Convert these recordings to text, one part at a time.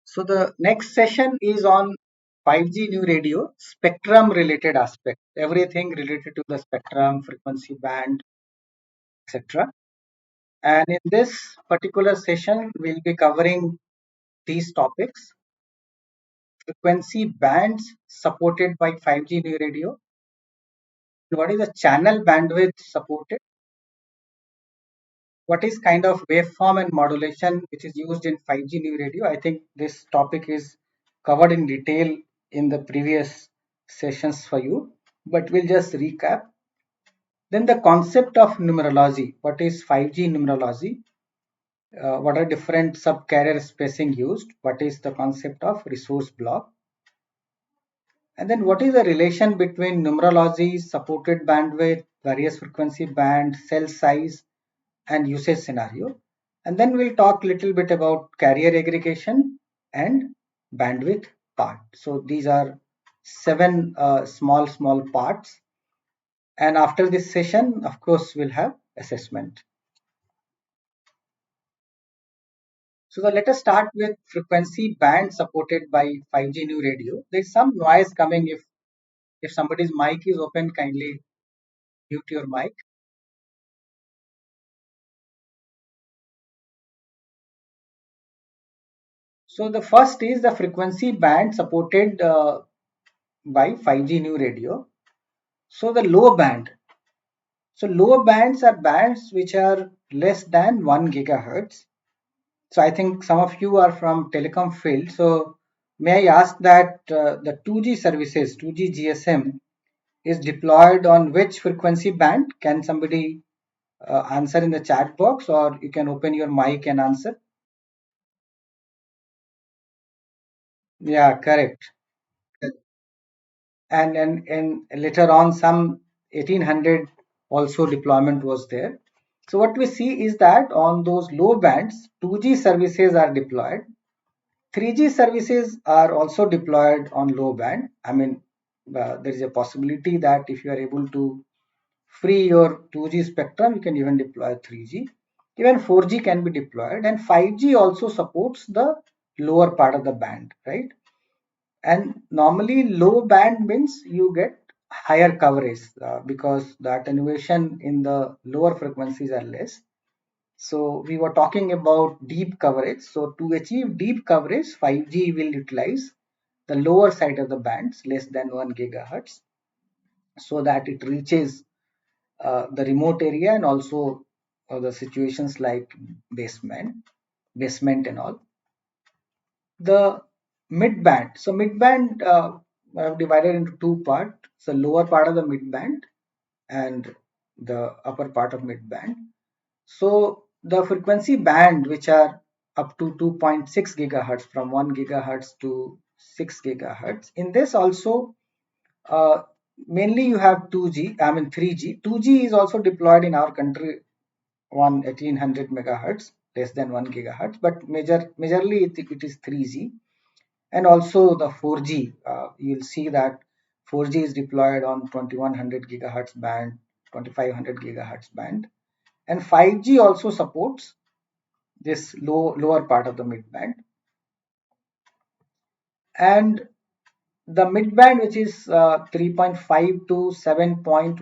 So the next session is on 5G new radio spectrum related aspect, everything related to the spectrum, frequency band, etc. And in this particular session, we'll be covering these topics: frequency bands supported by 5G new radio, what is the channel bandwidth supported, what is kind of waveform and modulation which is used in 5G new radio. I think this topic is covered in detail in the previous sessions for you, but we'll just recap. Then the concept of numerology. What is 5G numerology? What are different subcarrier spacing used? What is the concept of resource block? And then what is the relation between numerology, supported bandwidth, various frequency band, cell size, and usage scenario? And then we'll talk a little bit about carrier aggregation and bandwidth part. So these are seven small parts. And after this session, of course, we'll have assessment. So let us start with frequency band supported by 5G new radio. There's some noise coming. If somebody's mic is open, kindly mute your mic. So the first is the frequency band supported by 5G new radio. So the low band. So low bands are bands which are less than 1 gigahertz. So I think some of you are from telecom field. So may I ask that the 2G services, 2G GSM is deployed on which frequency band? Can somebody answer in the chat box, or you can open your mic and answer? Yeah, correct. And later on some 1800 also deployment was there. So what we see is that on those low bands 2G services are deployed, 3G services are also deployed on low band. I mean, there is a possibility that if you are able to free your 2G spectrum, you can even deploy 3G. Even 4G can be deployed, and 5G also supports the lower part of the band, right? And normally low band means you get higher coverage because the attenuation in the lower frequencies are less. So we were talking about deep coverage. So to achieve deep coverage, 5G will utilize the lower side of the bands, less than 1 gigahertz, so that it reaches the remote area and also the situations like basement and all. The mid band. So mid band I've divided into two parts. So lower part of the mid band and the upper part of mid band. So the frequency band which are up to 2.6 gigahertz, from 1 gigahertz to 6 gigahertz. In this also uh, mainly you have 2G, I mean 3G. 2G is also deployed in our country on 1800 megahertz, less than 1 gigahertz, but majorly it is 3G. And also the 4G, you'll see that 4G is deployed on 2100 gigahertz band, 2500 gigahertz band, and 5G also supports this lower part of the mid band. And the mid band, which is 3.5 to 7.125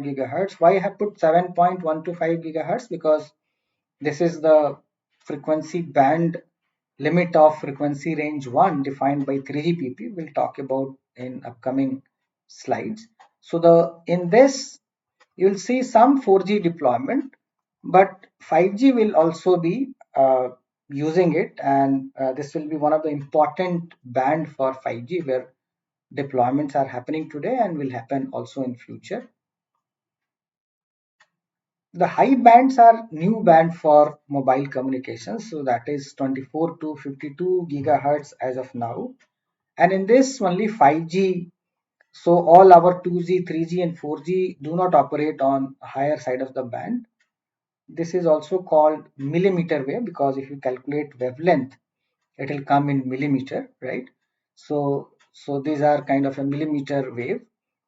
gigahertz. Why I have put 7.125 gigahertz? Because this is the frequency band limit of frequency range 1 defined by 3GPP. We'll talk about in upcoming slides. So in this you'll see some 4G deployment, but 5G will also be using it, and this will be one of the important band for 5G where deployments are happening today and will happen also in future. The high bands are new band for mobile communications, so that is 24 to 52 gigahertz as of now. And in this only 5G, so all our 2G, 3G and 4G do not operate on higher side of the band. This is also called millimeter wave because if you calculate wavelength, it will come in millimeter, right? So these are kind of a millimeter wave,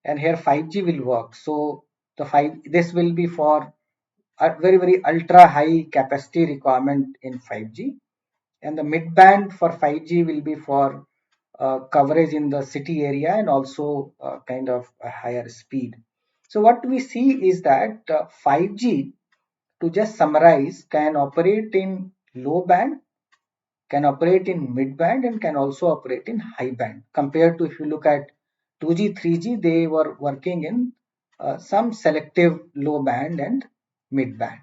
and here 5G will work. So this will be for a very ultra high capacity requirement in 5G, and the mid band for 5G will be for coverage in the city area and also kind of a higher speed. So what we see is that 5G, to just summarize, can operate in low band, can operate in mid band, and can also operate in high band. Compared to, if you look at 2G, 3G, they were working in some selective low band and mid band.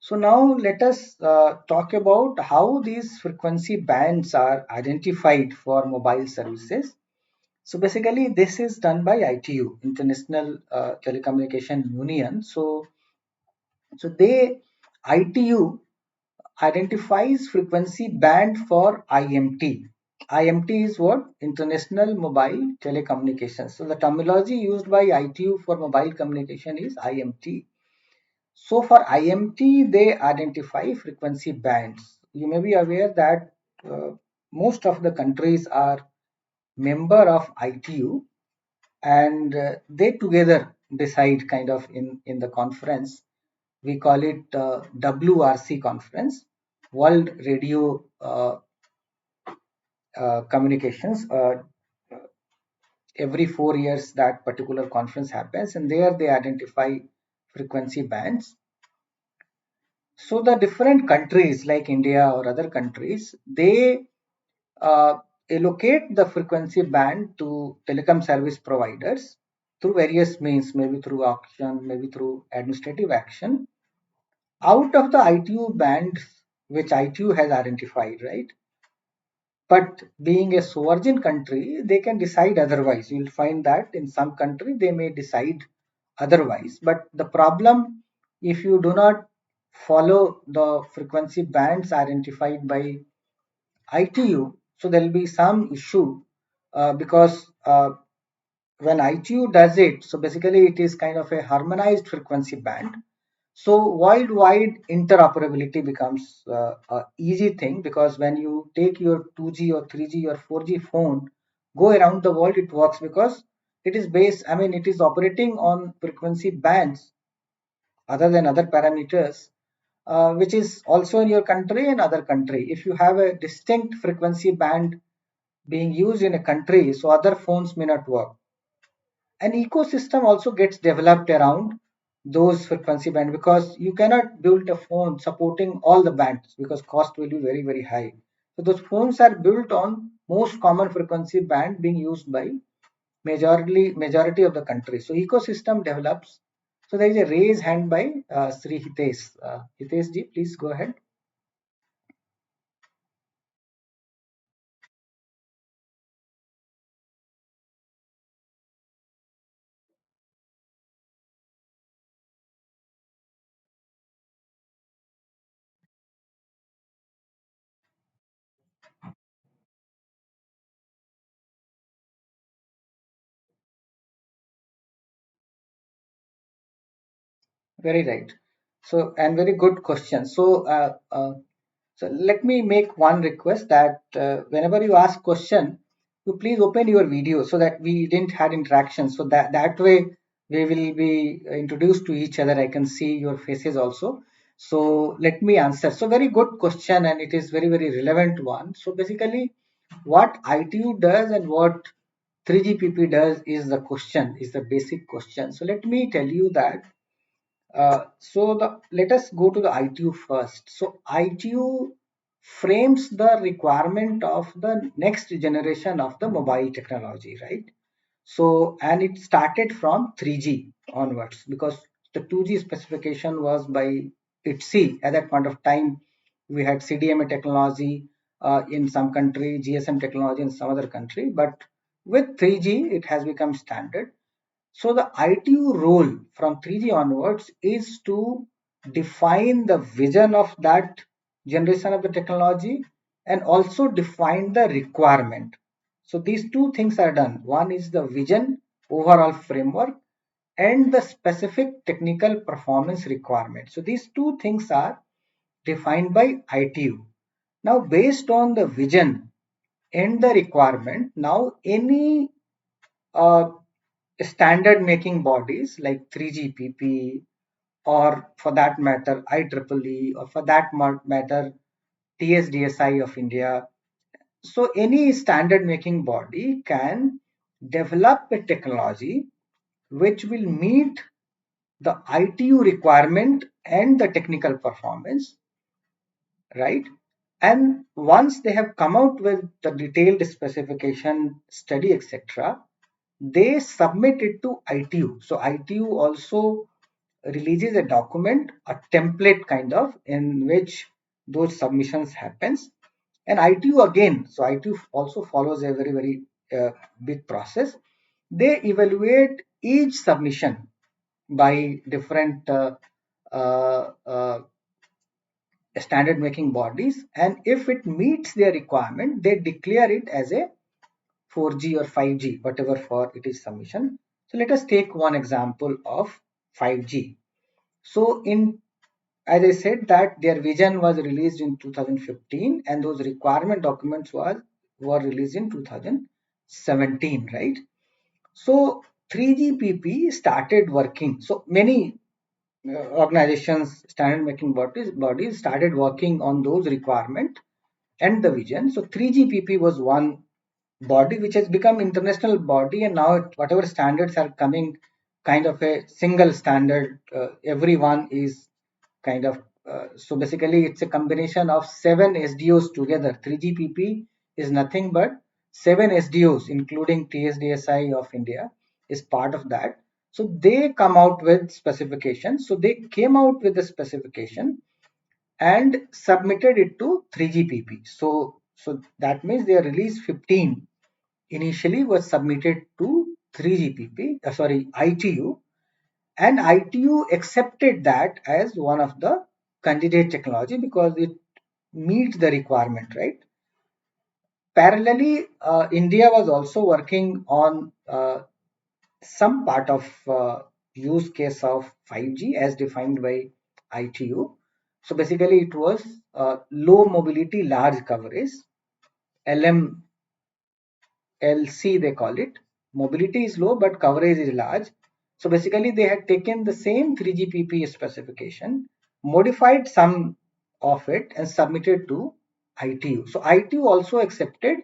So now let us talk about how these frequency bands are identified for mobile services. So basically, this is done by ITU, International Telecommunication Union. So ITU identifies frequency band for IMT. IMT is what? International Mobile Telecommunications. So the terminology used by ITU for mobile communication is IMT. So for IMT, they identify frequency bands. You may be aware that most of the countries are member of ITU, and they together decide kind of in the conference. We call it WRC conference, World Radio Communications. Every 4 years that particular conference happens, and there they identify frequency bands. So the different countries like India or other countries, they uh, allocate the frequency band to telecom service providers through various means, maybe through auction, maybe through administrative action, out of the ITU band which ITU has identified, right? But being a sovereign country, they can decide otherwise. You'll find that in some country they may decide otherwise. But the problem, if you do not follow the frequency bands identified by ITU, so there will be some issue because when ITU does it, so basically it is kind of a harmonized frequency band. So worldwide interoperability becomes a easy thing, because when you take your 2G or 3G or 4G phone, go around the world, it works because it is based, I mean, it is operating on frequency bands other than other parameters, which is also in your country and other country. If you have a distinct frequency band being used in a country, so other phones may not work. An ecosystem also gets developed around those frequency band, because you cannot build a phone supporting all the bands because cost will be very high. So those phones are built on most common frequency band being used by majority of the country. So ecosystem develops. So there is a raise hand by Sri Hitesh. Hitesh ji, please go ahead. Very right. So, and very good question. So let me make one request that whenever you ask question, you please open your video so that we didn't had interaction. So that way we will be introduced to each other. I can see your faces also. So let me answer. So very good question, and it is very relevant one. So basically, what ITU does and what 3GPP does is the question, is the basic question. So let me tell you that let us go to the ITU first. So ITU frames the requirement of the next generation of the mobile technology, right? So, and it started from 3G onwards, because the 2G specification was by ITSI at that point of time. We had CDMA technology in some country, GSM technology in some other country, but with 3G it has become standard. So the ITU role from 3G onwards is to define the vision of that generation of the technology and also define the requirement. So these two things are done. One is the vision, overall framework, and the specific technical performance requirement. So these two things are defined by ITU. Now, based on the vision and the requirement, now any uh, standard making bodies like 3GPP or for that matter IEEE, or for that matter TSDSI of India. So any standard making body can develop a technology which will meet the ITU requirement and the technical performance, right? And once they have come out with the detailed specification, study, etc., they submit it to ITU. So ITU also releases a document, a template kind of, in which those submissions happens. And ITU again, so ITU also follows a very big process. They evaluate each submission by different uh, uh, standard making bodies, and if it meets their requirement, they declare it as a 4G or 5G, whatever for it is submission. So let us take one example of 5G. So in, as I said, that their vision was released in 2015 and those requirement documents were released in 2017, right? So 3GPP started working. So many organizations, standard making bodies started working on those requirements and the vision. So 3GPP was one body which has become international body, and now whatever standards are coming, kind of a single standard, everyone is kind of so basically it's a combination of 7 SDOs together. 3GPP is nothing but 7 SDOs including TSDSI of India is part of that. So they come out with specifications. So they came out with the specification and submitted it to 3GPP. So that means their release 15 initially was submitted to 3GPP, sorry, ITU, and ITU accepted that as one of the candidate technology because it meets the requirement, right? Parallelly, India was also working on some part of use case of 5G as defined by ITU. So basically, it was low mobility, large coverage, LM LC they call it. Mobility is low but coverage is large. So basically they had taken the same 3GPP specification, modified some of it and submitted to ITU. So ITU also accepted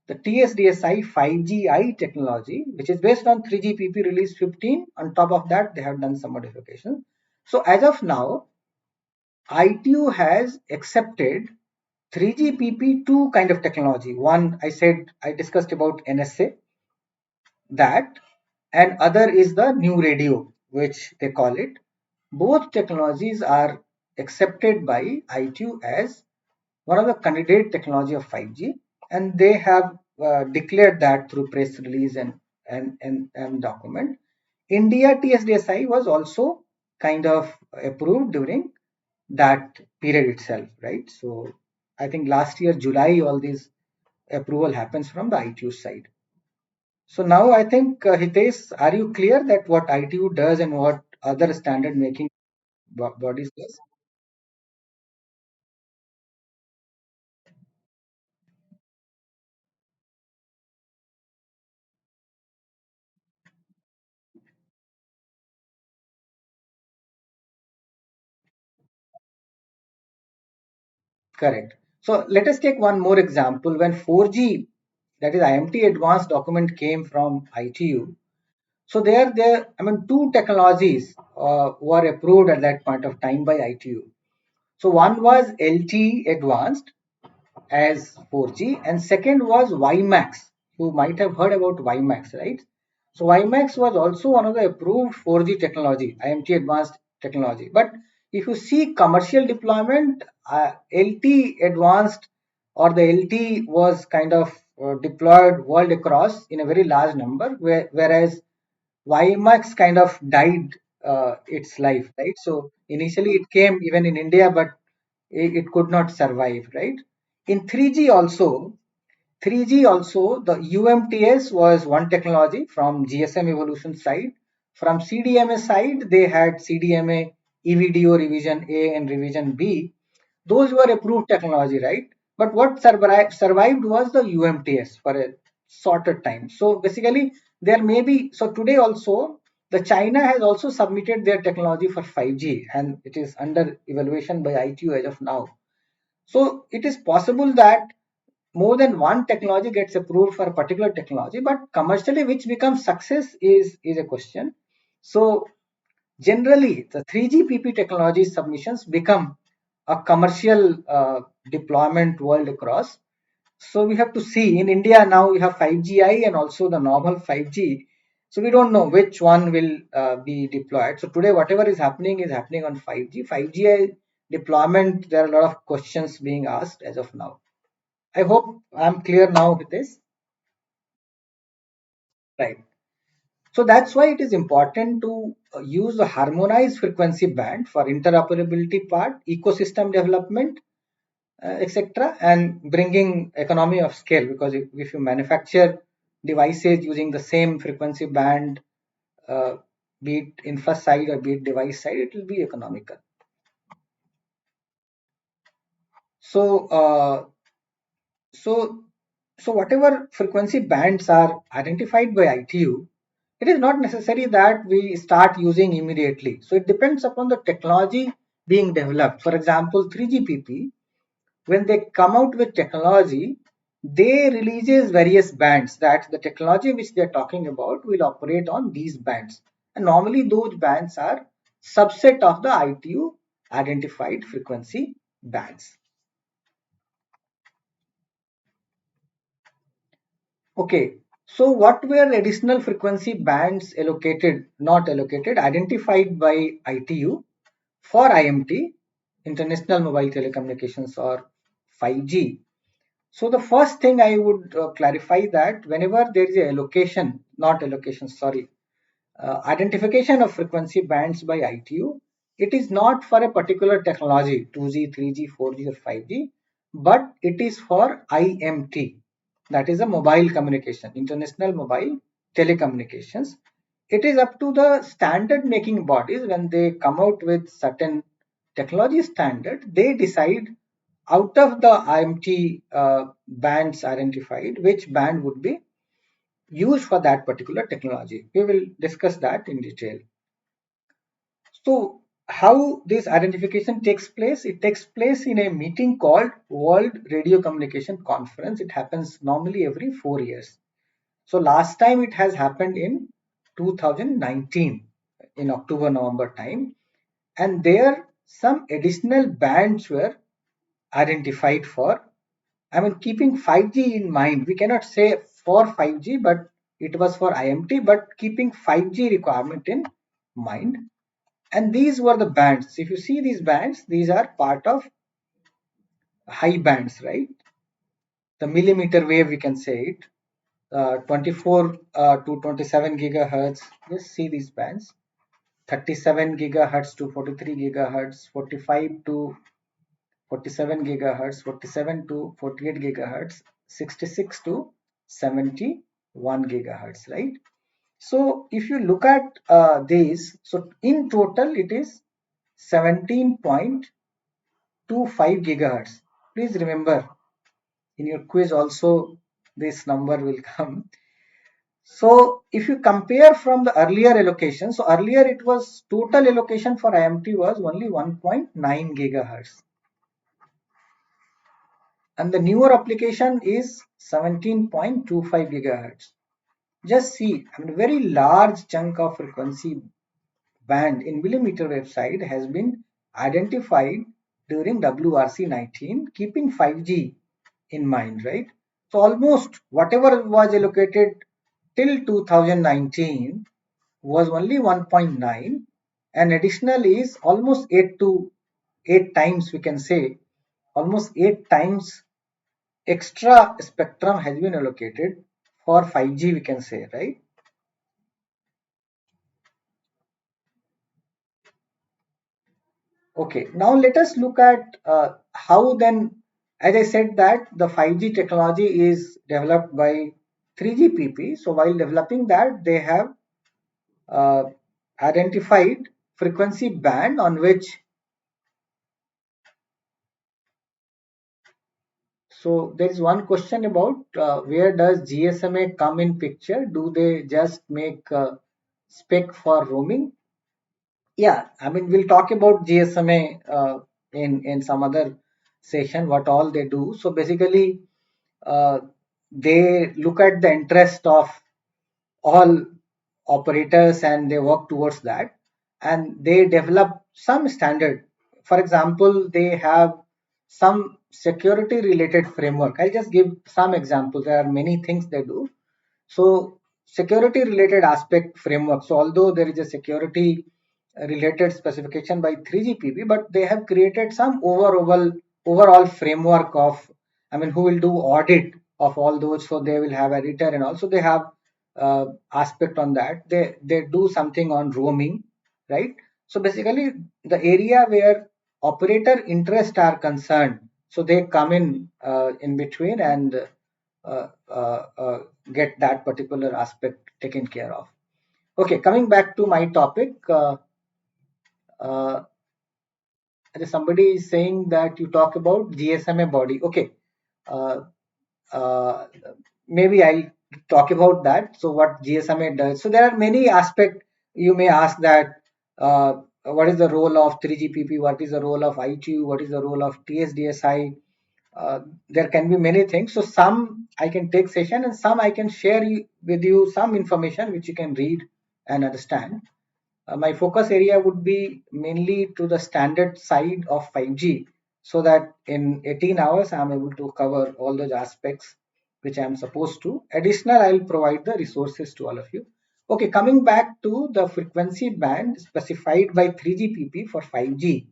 the TSDSI 5GI technology, which is based on 3GPP release 15. On top of that, they have done some modification. So as of now, ITU has accepted 3GPP2 kind of technology. One, I said, I discussed about NSA, that, and other is the new radio, which they call it. Both technologies are accepted by ITU as one of the candidate technology of 5G, and they have declared that through press release and document. India TSDSI was also kind of approved during that period itself, right? So I think last year July all this approval happens from the ITU side. So now I think, Hitesh, are you clear that what ITU does and what other standard making bodies does? Correct. So let us take one more example. When 4G, that is IMT advanced document came from ITU, so there, I mean, two technologies were approved at that point of time by ITU. So one was LTE advanced as 4G, and second was WiMAX. You might have heard about WiMAX, right? So WiMAX was also one of the approved 4G technology, IMT advanced technology. But if you see commercial deployment, LT advanced or the LT was kind of deployed world across in a very large number, whereas WiMAX kind of died its life, right? So initially it came even in India, but it could not survive, right? In 3G also, 3G also, the UMTS was one technology from GSM evolution side. From CDMA side, they had CDMA, EVDO revision A and revision B. Those were approved technology, right? But what survived was the UMTS for a shorter time. So basically, there may be, so today also, The China has also submitted their technology for 5G and it is under evaluation by ITU as of now. So it is possible that more than one technology gets approved for a particular technology, but commercially which becomes success is a question. So generally, the 3GPP technology submissions become a commercial deployment world across. So we have to see in India now we have 5GI and also the normal 5G. So we don't know which one will be deployed. So today, whatever is happening on 5G. 5GI deployment, there are a lot of questions being asked as of now. I hope I'm clear now with this. Right. So that's why it is important to use the harmonized frequency band for interoperability part, ecosystem development, etc., and bringing economy of scale. Because if you manufacture devices using the same frequency band, uh, be it infra side or be it device side, it will be economical. So, so, so whatever frequency bands are identified by ITU, it is not necessary that we start using immediately. So it depends upon the technology being developed. For example, 3GPP, when they come out with technology, they releases various bands that the technology which they're talking about will operate on these bands. And normally those bands are subset of the ITU identified frequency bands. Okay, so what were additional frequency bands allocated, not allocated, identified by ITU for IMT, International Mobile Telecommunications or 5G? So the first thing I would clarify that whenever there is a allocation, not allocation, sorry, identification of frequency bands by ITU, it is not for a particular technology, 2G, 3G, 4G or 5G, but it is for IMT, that is a mobile communication, international mobile telecommunications. It is up to the standard making bodies when they come out with certain technology standard, they decide out of the IMT bands identified, which band would be used for that particular technology. We will discuss that in detail. So, how this identification takes place? It takes place in a meeting called World Radio Communication Conference. It happens normally every 4 years. So, last time it has happened in 2019 in October November time, and there some additional bands were identified for, I mean, keeping 5G in mind, we cannot say for 5G, but it was for IMT, but keeping 5G requirement in mind. And these were the bands. If you see these bands, these are part of high bands, right? The millimeter wave, we can say it, 24 to 27 gigahertz. Just see these bands, 37 gigahertz to 43 gigahertz, 45 to 47 gigahertz, 47 to 48 gigahertz, 66 to 71 gigahertz, right? So if you look at these, so in total it is 17.25 gigahertz. Please remember in your quiz also this number will come. So if you compare from the earlier allocation, so earlier it was total allocation for IMT was only 1.9 gigahertz. And the newer application is 17.25 gigahertz. Just see, I mean, a very large chunk of frequency band in millimeter wave side has been identified during WRC 19, keeping 5G in mind, right? So almost whatever was allocated till 2019 was only 1.9, and additional is almost 8 to 8 times, we can say almost 8 times extra spectrum has been allocated for 5G, we can say, right? Okay, now let us look at how then, as I said that the 5G technology is developed by 3GPP. So while developing that, they have uh, identified frequency band on which, so there is one question about where does GSMA come in picture? Do they just make spec for roaming. Yeah, I mean, we'll talk about GSMA in some other session, what all they do. So basically, uh, they look at the interest of all operators and they work towards that, and they develop some standard. For example, they have some security related framework. I'll just give some examples. There are many things they do. So security related aspect framework. So although there is a security related specification by 3GPP, but they have created some overall framework of, I mean, who will do audit of all those. So they will have editor, and also they have aspect on that. They do something on roaming, right? So basically, the area where operator interest are concerned, so they come in between and uh, uh, uh, get that particular aspect taken care of. Okay, coming back to my topic. Uh, Somebody is saying that you talk about GSMA body. Okay, uh, uh, maybe I'll talk about that. So what GSMA does. So there are many aspects. You may ask that what is the role of 3GPP? What is the role of ITU? What is the role of TSDSI? There can be many things. So some I can take session, and some I can share with you some information which you can read and understand. My focus area would be mainly to the standard side of 5G, so that in 18 hours I'm able to cover all those aspects which I'm supposed to. Additional, I'll provide the resources to all of you. Okay, coming back to the frequency band specified by 3GPP for 5G.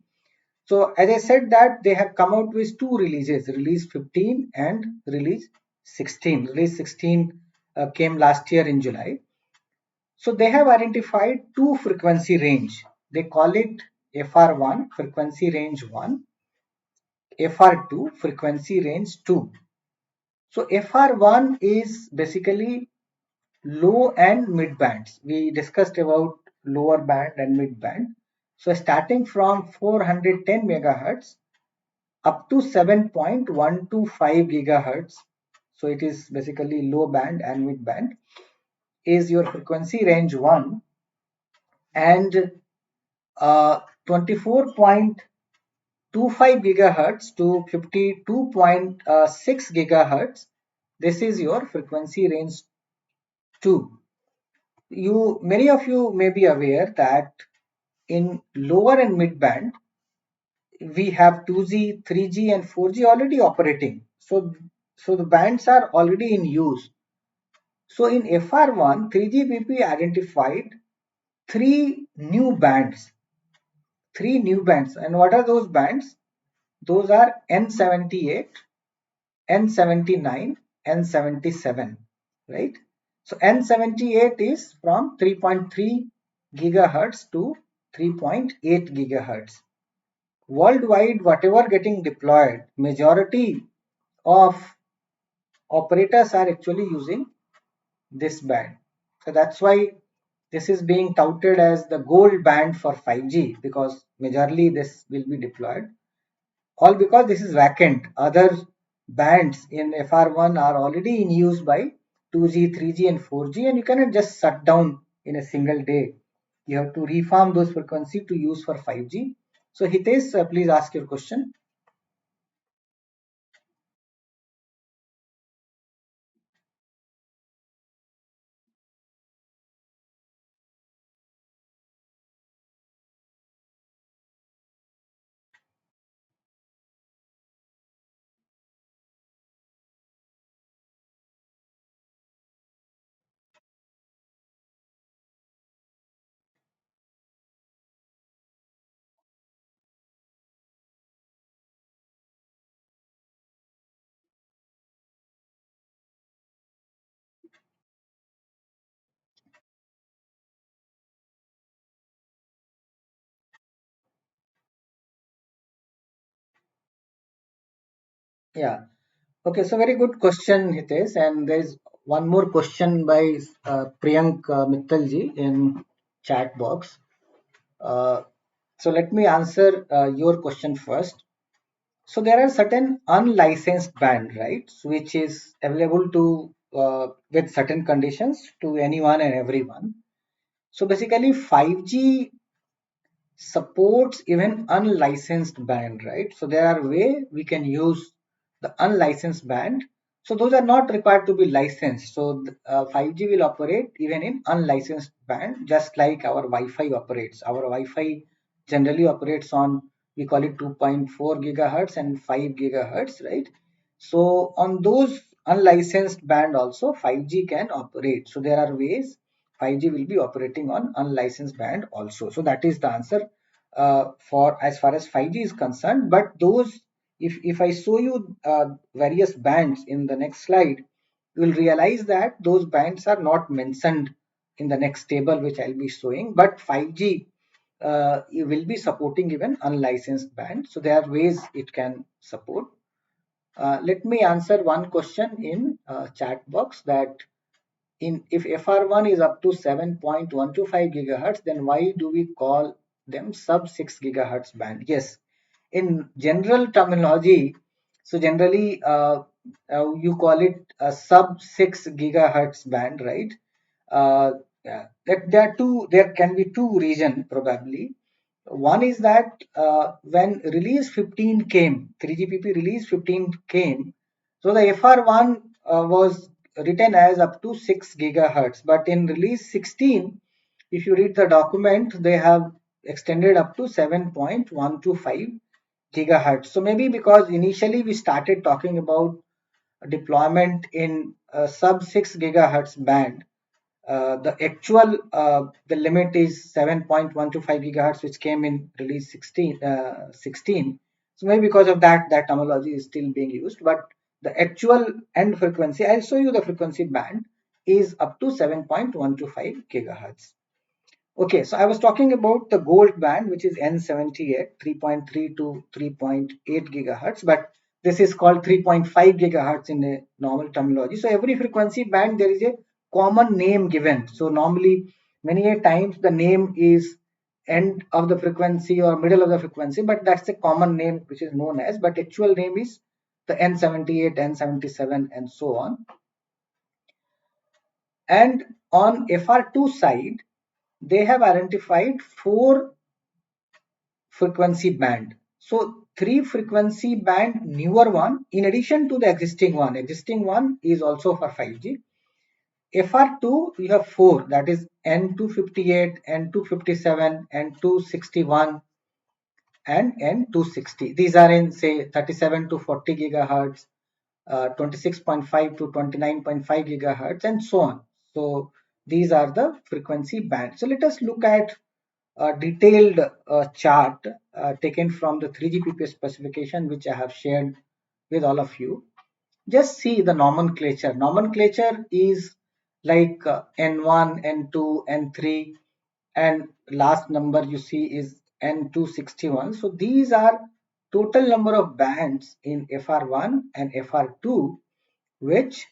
So as I said that they have come out with two releases, release 15 and release 16. Release 16 came last year in July. So they have identified two frequency range. They call it FR1 frequency range 1, FR2 frequency range 2. So FR1 is basically low and mid bands. We discussed about lower band and mid band. So starting from 410 megahertz up to 7.125 gigahertz. So it is basically low band and mid band is your frequency range 1, and 24.25 gigahertz to 52.6 gigahertz. This is your frequency range 2. Many of you may be aware that in lower and mid band we have 2G, 3G and 4G already operating. So the bands are already in use. So in FR1, 3GPP identified three new bands. And what are those bands? Those are N78, N79, N77, right? So N78 is from 3.3 gigahertz to 3.8 gigahertz. Worldwide, whatever getting deployed, majority of operators are actually using this band. So that's why this is being touted as the gold band for 5G, because majorly this will be deployed. All because this is vacant. Other bands in FR1 are already in use by 2G, 3G and 4G, and you cannot just shut down in a single day. You have to reform those frequency to use for 5G. So Hitesh, please ask your question. Yeah. Okay. So very good question, Hitesh. And there's one more question by Priyank Mittalji in chat box. Uh, so let me answer your question first. So there are certain unlicensed band, right, which is available to with certain conditions to anyone and everyone. So basically 5G supports even unlicensed band, right? So there are way we can use the unlicensed band. So those are not required to be licensed. So 5G will operate even in unlicensed band, just like our Wi-Fi operates. Our Wi-Fi generally operates on, we call it 2.4 gigahertz and 5 gigahertz, right? So on those unlicensed band also 5G can operate. So there are ways 5G will be operating on unlicensed band also. So that is the answer for as far as 5G is concerned. But those, if I show you various bands in the next slide, you will realize that those bands are not mentioned in the next table which I'll be showing. But 5G it will be supporting even unlicensed band. So there are ways it can support. Let me answer one question in chat box that if FR1 is up to 7.125 gigahertz, then why do we call them sub 6 gigahertz band? Yes, in general terminology, so generally you call it a sub 6 gigahertz band, right? Yeah, there can be two reasons probably. One is that when release 15 came, 3GPP release 15 came, so the FR1 was written as up to 6 gigahertz, but in release 16, if you read the document, they have extended up to 7.125 gigahertz. So maybe because initially we started talking about deployment in sub 6 gigahertz band, the limit is 7.125 gigahertz, which came in release 16. So maybe because of that, that terminology is still being used. But the actual end frequency, I'll show you the frequency band, is up to 7.125 gigahertz. Okay, so I was talking about the gold band, which is N78, 3.3 to 3.8 gigahertz, but this is called 3.5 gigahertz in a normal terminology. So every frequency band, there is a common name given. So normally, many a times the name is end of the frequency or middle of the frequency, but that's a common name which is known as, but actual name is the N78, N77, and so on. And on FR2 side, they have identified four frequency band. So three frequency band newer one in addition to the existing one. Existing one is also for 5G. FR2 we have four, that is N258, N257, N261 and N260. These are in say 37 to 40 gigahertz, 26.5 to 29.5 gigahertz and so on. So these are the frequency bands. So let us look at a detailed chart taken from the 3GPP specification, which I have shared with all of you. Just see the nomenclature. Nomenclature is like N1, N2, N3, and last number you see is N261. So these are total number of bands in FR1 and FR2 which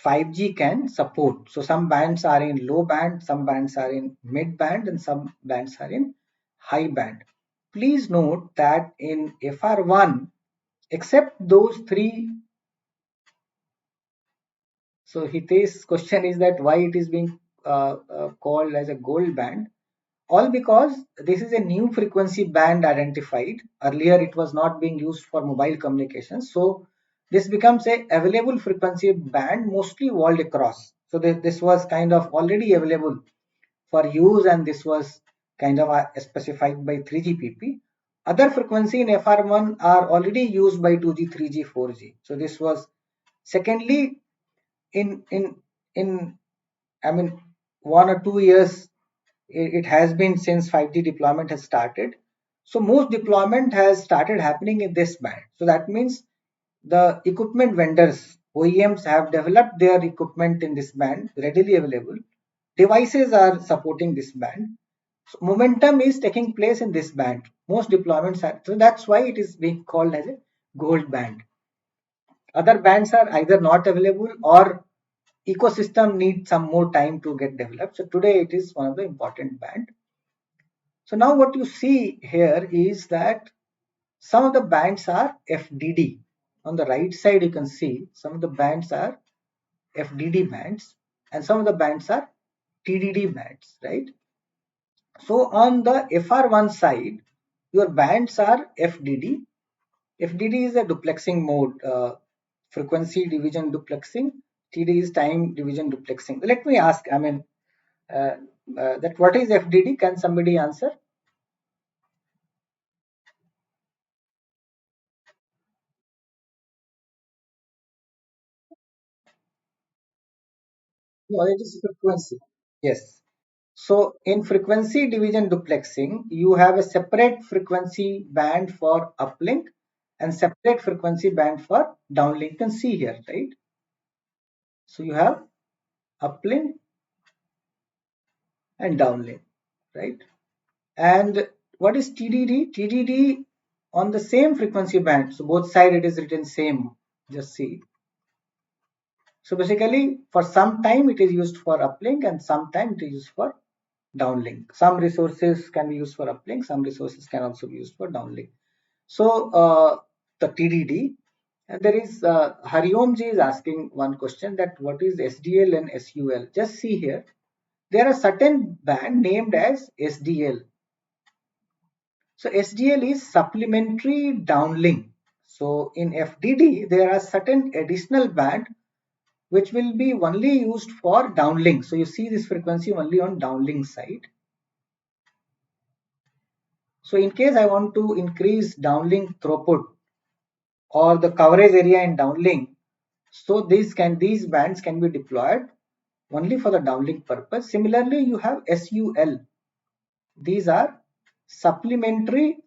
5G can support. So some bands are in low band, some bands are in mid band, and some bands are in high band. Please note that in FR1, except those three, so Hitesh's question is that why it is being called as a gold band. All because this is a new frequency band identified. Earlier it was not being used for mobile communications. So this becomes a available frequency band mostly world across. So this was kind of already available for use and this was kind of specified by 3GPP. Other frequency in FR1 are already used by 2G, 3G, 4G. So this was secondly in in in I mean 1 or 2 years it has been since 5G deployment has started. So most deployment has started happening in this band. So that means the equipment vendors, OEMs have developed their equipment in this band readily available. Devices are supporting this band. So momentum is taking place in this band. Most deployments are, so that's why it is being called as a gold band. Other bands are either not available or ecosystem needs some more time to get developed. So today it is one of the important band. So now what you see here is that some of the bands are FDD. On the right side you can see some of the bands are FDD bands and some of the bands are TDD bands, right? So on the FR1 side, your bands are FDD. FDD is a duplexing mode, frequency division duplexing. TD is time division duplexing. Let me ask, uh, that what is FDD? Can somebody answer? No, it is frequency. Yes. So in frequency division duplexing, you have a separate frequency band for uplink and separate frequency band for downlink. You can see here, right? So you have uplink and downlink, right? And what is TDD? TDD on the same frequency band. So both side it is written same. Just see. So basically, for some time it is used for uplink and sometime it is used for downlink. Some resources can be used for uplink, some resources can also be used for downlink. So the TDD, and there is Hariomji is asking one question, that what is SDL and SUL? Just see here, there are certain band named as SDL. So SDL is supplementary downlink. So in FDD, there are certain additional band which will be only used for downlink. So you see this frequency only on downlink side. So in case I want to increase downlink throughput or the coverage area in downlink, so these bands can be deployed only for the downlink purpose. Similarly, you have SUL. These are supplementary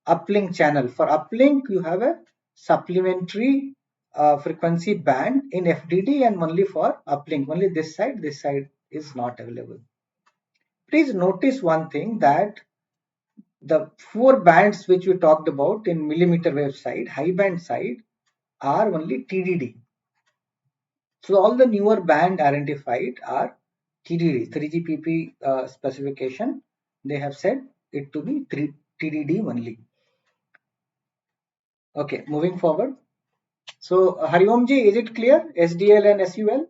uplink channel. For uplink, you have a supplementary frequency band in FDD and only for uplink. Only this side is not available. Please notice one thing, that the four bands which we talked about in millimeter wave side, high band side, are only TDD. So all the newer band identified are TDD, 3GPP specification. They have said it to be TDD only. Okay, moving forward. So Hariomji, is it clear? SDL and SUL?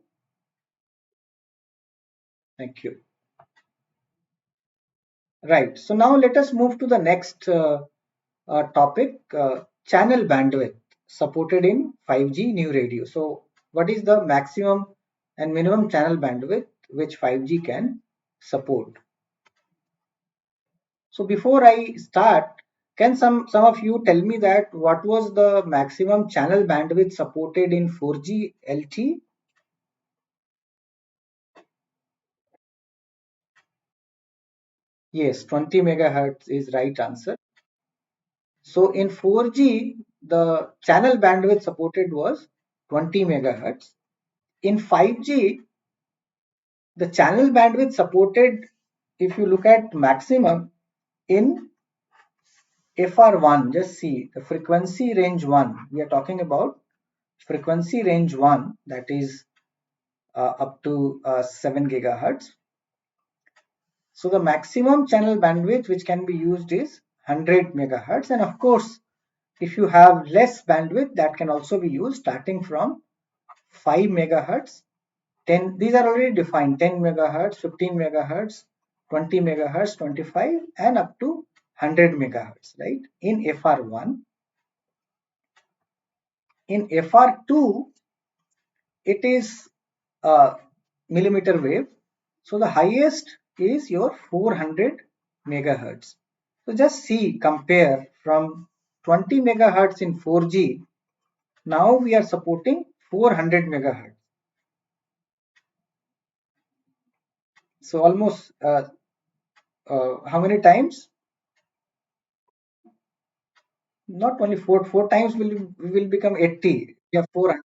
Thank you. Right. So now let us move to the next topic, channel bandwidth supported in 5G new radio. So what is the maximum and minimum channel bandwidth which 5G can support? So before I start, can some of you tell me that what was the maximum channel bandwidth supported in 4G LTE? Yes, 20 megahertz is right answer. So in 4G, the channel bandwidth supported was 20 megahertz. In 5G, the channel bandwidth supported, if you look at maximum in FR1, just see the frequency range 1. We are talking about frequency range 1, that is up to 7 gigahertz. So the maximum channel bandwidth which can be used is 100 megahertz. And of course, if you have less bandwidth, that can also be used starting from 5 megahertz. 10, these are already defined: 10 megahertz, 15 megahertz, 20 megahertz, 25, and up to 100 megahertz, right? In FR1. In FR2, it is millimeter wave. So the highest is your 400 megahertz. So just see, compare from 20 megahertz in 4G. Now we are supporting 400 megahertz. So almost how many times? Not only four times will become 80. Yeah, 400.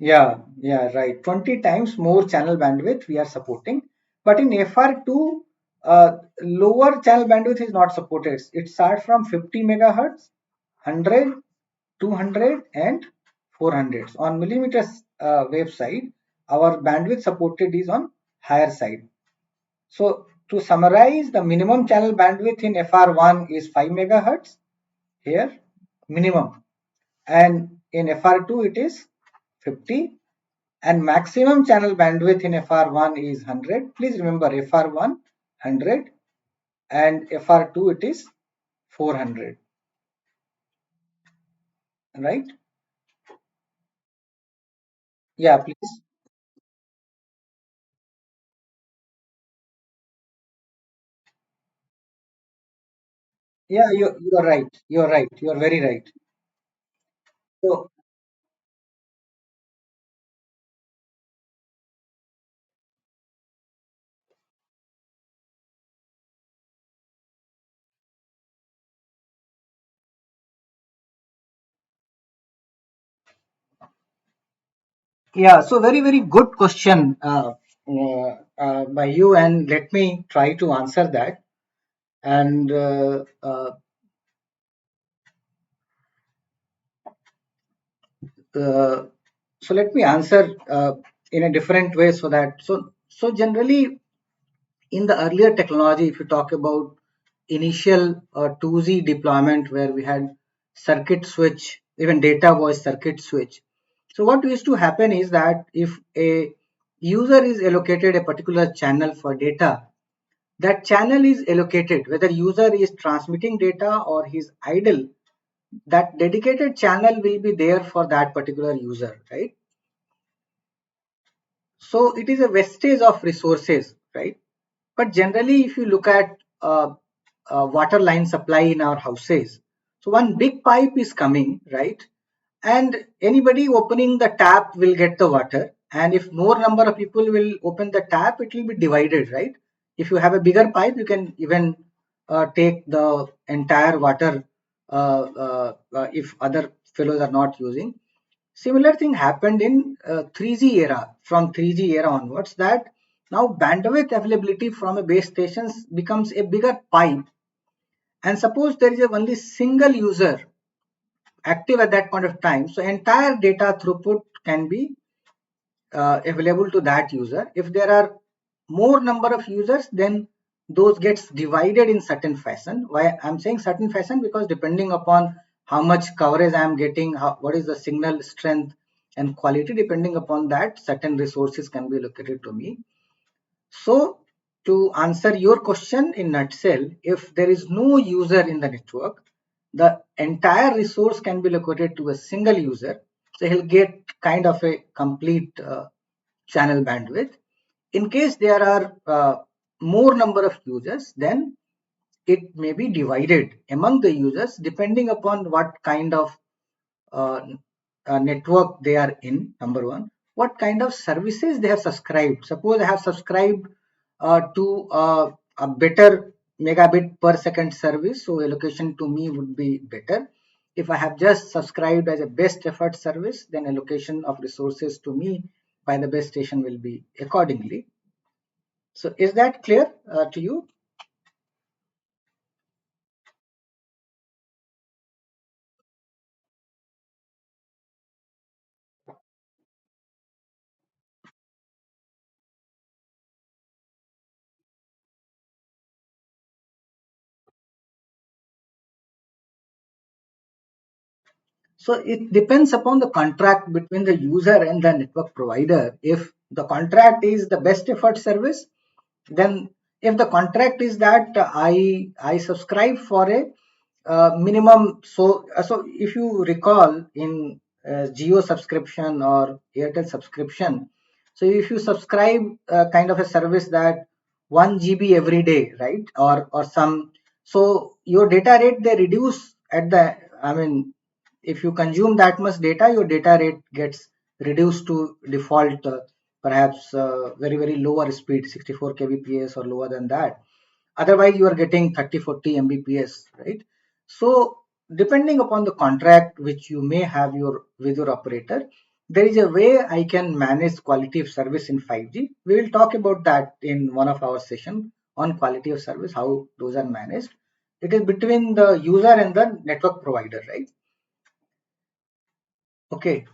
Yeah, right. 20 times more channel bandwidth we are supporting. But in FR2, lower channel bandwidth is not supported. It starts from 50 megahertz, 100, 200, and 400. On millimeters wave side, our bandwidth supported is on higher side. So to summarize, the minimum channel bandwidth in FR1 is 5 megahertz here, minimum, and in FR2 it is 50. and maximum channel bandwidth in FR1 is 100. Please remember FR1 100 and FR2 it is 400, right? Yeah, please. Yeah, you're right. You're right. You're very right. So yeah, so very very good question by you, and let me try to answer that. And uh, so let me answer in a different way, so that so generally in the earlier technology, if you talk about initial 2G deployment where we had circuit switch, even data was circuit switch. So what used to happen is that if a user is allocated a particular channel for data, that channel is allocated whether user is transmitting data or he's idle, that dedicated channel will be there for that particular user, right? So it is a wastage of resources, right? But generally, if you look at water line supply in our houses, so one big pipe is coming, right? And anybody opening the tap will get the water. And if more number of people will open the tap, it will be divided, right? If you have a bigger pipe, you can even take the entire water if other fellows are not using. Similar thing happened in 3G era, from 3G era onwards, that now bandwidth availability from a base stations becomes a bigger pipe. And suppose there is a only single user active at that point of time, so entire data throughput can be available to that user. If there are more number of users, then those gets divided in certain fashion. Why I'm saying certain fashion, because depending upon how much coverage I'm getting, what is the signal strength and quality, depending upon that certain resources can be allocated to me. So to answer your question in nutshell, if there is no user in the network, the entire resource can be allocated to a single user. So he'll get kind of a complete channel bandwidth. In case there are more number of users, then it may be divided among the users depending upon what kind of uh, network they are in, number one, what kind of services they have subscribed. Suppose I have subscribed to a better megabit per second service, so allocation to me would be better. If I have just subscribed as a best effort service, then allocation of resources to me by the base station will be accordingly. So is that clear to you? So it depends upon the contract between the user and the network provider. If the contract is the best effort service, then if the contract is that I subscribe for a minimum, so if you recall in Geo subscription or Airtel subscription, so if you subscribe kind of a service that 1 GB every day, right, or some, so your data rate they reduce at the, I mean, if you consume that much data, your data rate gets reduced to default, perhaps very very lower speed, 64 kbps or lower than that. Otherwise you are getting 30-40 mbps, right? So depending upon the contract which you may have your with your operator, there is a way I can manage quality of service in 5G. We will talk about that in one of our session on quality of service, how those are managed. It is between the user and the network provider, right? Okay.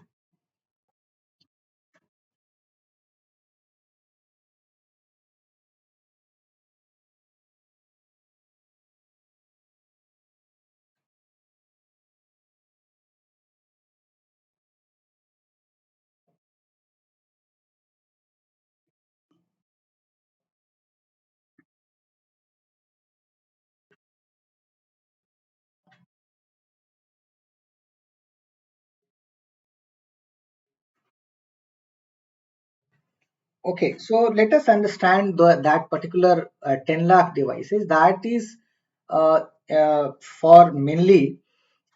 Okay, so let us understand that particular 10 lakh devices that is for mainly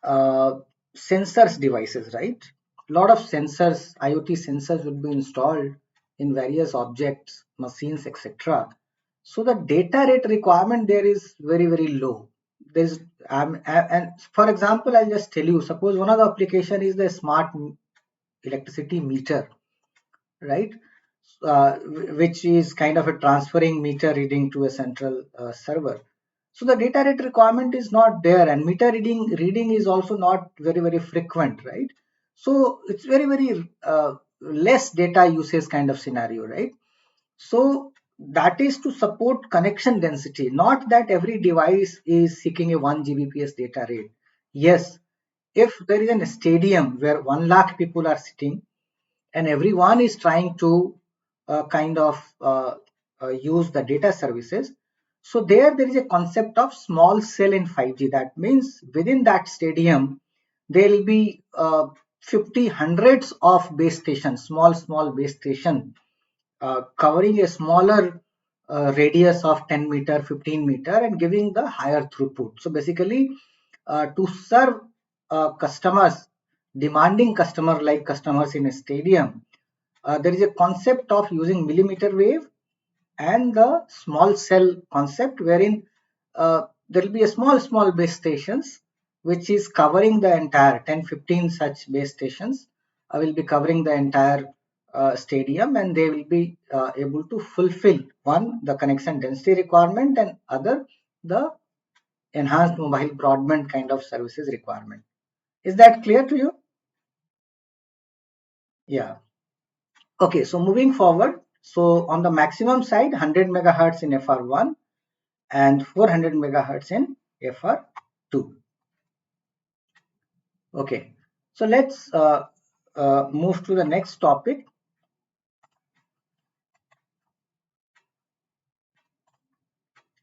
uh, sensors devices, right? A lot of sensors, IoT sensors will be installed in various objects, machines, etc. So the data rate requirement there is very, very low. There's and for example, I'll just tell you, suppose one of the application is the smart electricity meter, right? Which is kind of a transferring meter reading to a central server. So the data rate requirement is not there, and meter reading is also not very, very frequent, right? So it's very, very less data usage kind of scenario, right? So that is to support connection density, not that every device is seeking a 1 Gbps data rate. Yes, if there is a stadium where 1 lakh people are sitting and everyone is trying to kind of use the data services, so there is a concept of small cell in 5G. That means within that stadium there will be 50 hundreds of base stations, small base station, covering a smaller radius of 10-meter, 15-meter, and giving the higher throughput. So basically, to serve customers, demanding customer like customers in a stadium, there is a concept of using millimeter wave and the small cell concept, wherein there will be a small base stations which is covering the entire 10-15 such base stations will be covering the entire stadium, and they will be able to fulfill one, the connection density requirement, and other, the enhanced mobile broadband kind of services requirement. Is that clear to you? Yeah. Okay, so moving forward, so on the maximum side, 100 megahertz in FR1 and 400 megahertz in FR2. Okay, so let's move to the next topic.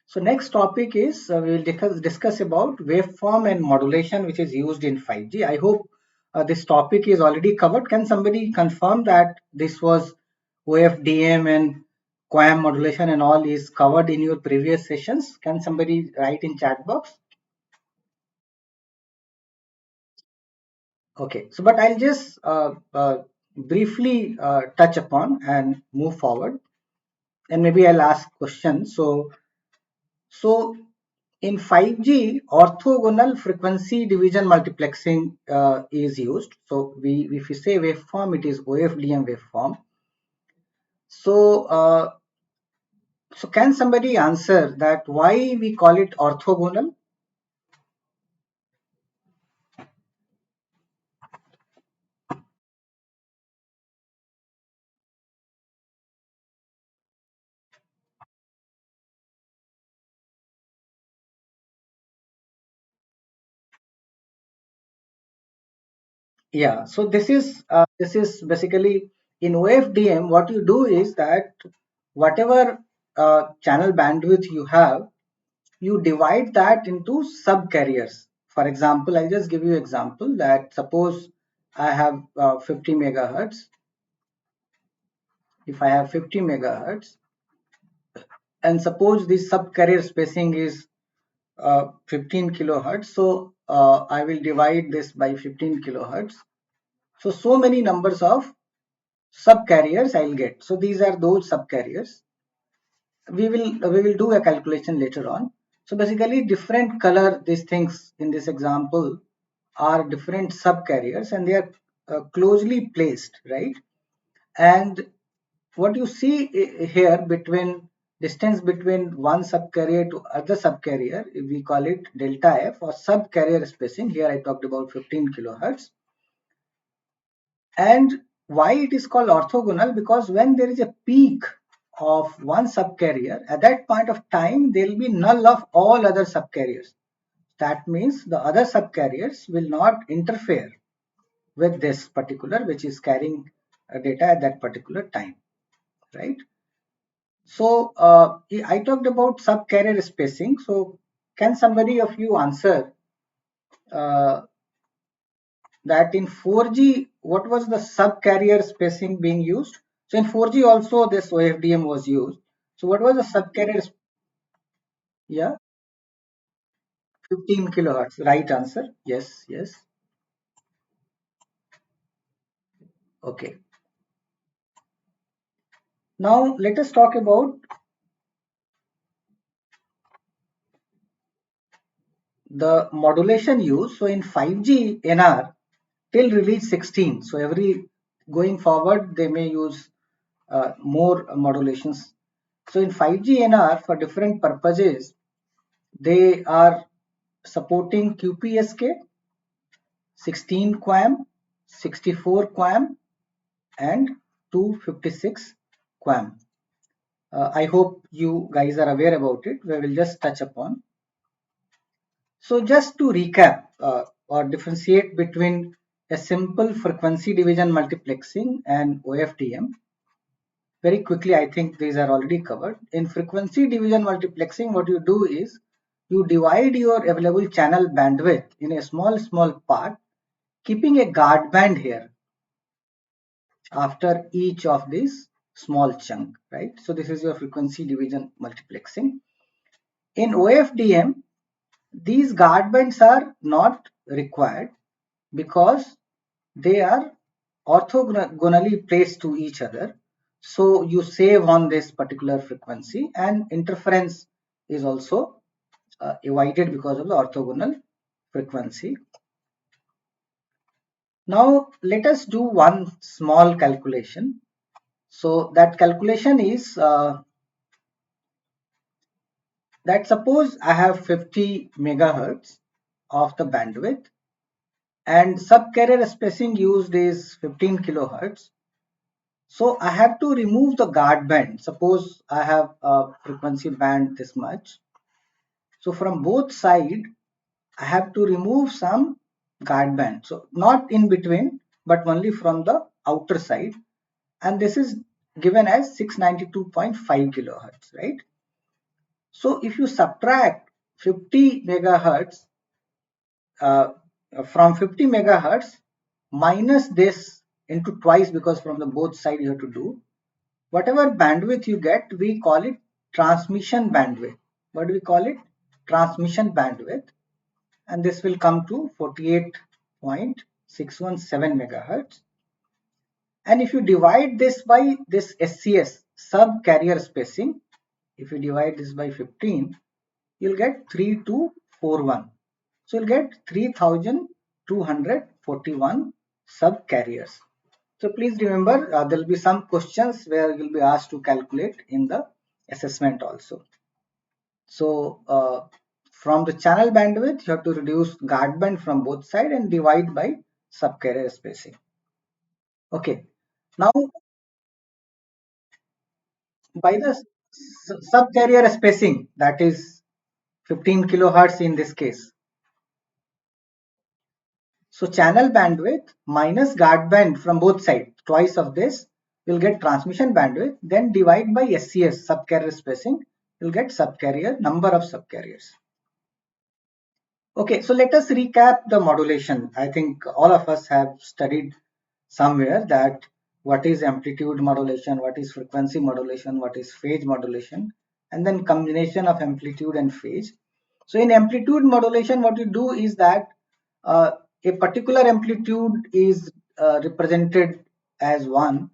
So next topic is we will discuss about waveform and modulation which is used in 5G. I hope this topic is already covered. Can somebody confirm that this was OFDM and QAM modulation and all is covered in your previous sessions? Can somebody write in chat box? Okay, so but I'll just briefly touch upon and move forward, and maybe I'll ask questions. So in 5G, orthogonal frequency division multiplexing is used. So if we say waveform, it is OFDM waveform. So can somebody answer that why we call it orthogonal? Yeah, so this is basically in OFDM. What you do is that whatever channel bandwidth you have, you divide that into sub carriers. For example, I'll just give you example that suppose I have 50 megahertz. If I have 50 megahertz, and suppose this sub carrier spacing is 15 kilohertz, so I will divide this by 15 kilohertz. So many numbers of subcarriers I'll get. So these are those subcarriers. We will do a calculation later on. So basically, different color these things in this example are different subcarriers, and they are closely placed, right? And what you see here between distance between one subcarrier to other subcarrier, we call it delta F or subcarrier spacing. Here I talked about 15 kilohertz. And why it is called orthogonal? Because when there is a peak of one subcarrier, at that point of time, there will be null of all other subcarriers. That means the other subcarriers will not interfere with this particular, which is carrying data at that particular time, right? So I talked about subcarrier spacing. So can somebody of you answer uh, that in 4G, what was the subcarrier spacing being used? So in 4G also this OFDM was used. So what was the subcarrier? Yeah, 15 kilohertz. Right answer. Yes, yes. Okay. Now let us talk about the modulation used. So in 5G NR till release 16. So every going forward they may use more modulations. So in 5G NR for different purposes they are supporting QPSK, 16 QAM, 64 QAM and 256 QAM. I hope you guys are aware about it. We will just touch upon. So just to recap or differentiate between a simple frequency division multiplexing and OFDM, very quickly, I think these are already covered. In frequency division multiplexing, what you do is you divide your available channel bandwidth in a small part, keeping a guard band here after each of these small chunk, right? So this is your frequency division multiplexing. In OFDM, these guard bands are not required because they are orthogonally placed to each other. So you save on this particular frequency and interference is also avoided because of the orthogonal frequency. Now let us do one small calculation. So that calculation is that suppose I have 50 megahertz of the bandwidth and subcarrier spacing used is 15 kilohertz. So I have to remove the guard band. Suppose I have a frequency band this much. So from both sides, I have to remove some guard band. So not in between, but only from the outer side. And this is given as 692.5 kilohertz, right? So if you subtract 50 megahertz uh, from 50 megahertz minus this into twice because from the both side you have to do whatever bandwidth you get, we call it transmission bandwidth. What do we call it? Transmission bandwidth. And this will come to 48.617 megahertz. And if you divide this by this SCS, sub carrier spacing, if you divide this by 15, you'll get 3241. So you'll get 3241 sub carriers. So please remember there will be some questions where you'll be asked to calculate in the assessment also. So from the channel bandwidth, you have to reduce guard band from both sides and divide by subcarrier spacing. Okay. Now by the subcarrier spacing, that is 15 kilohertz in this case. So channel bandwidth minus guard band from both sides, twice of this, you'll get transmission bandwidth, then divide by SCS, subcarrier spacing, you'll get subcarrier, number of subcarriers. Okay, so let us recap the modulation. I think all of us have studied somewhere that what is amplitude modulation, what is frequency modulation, what is phase modulation, and then combination of amplitude and phase. So in amplitude modulation, what you do is that uh, a particular amplitude is represented as 1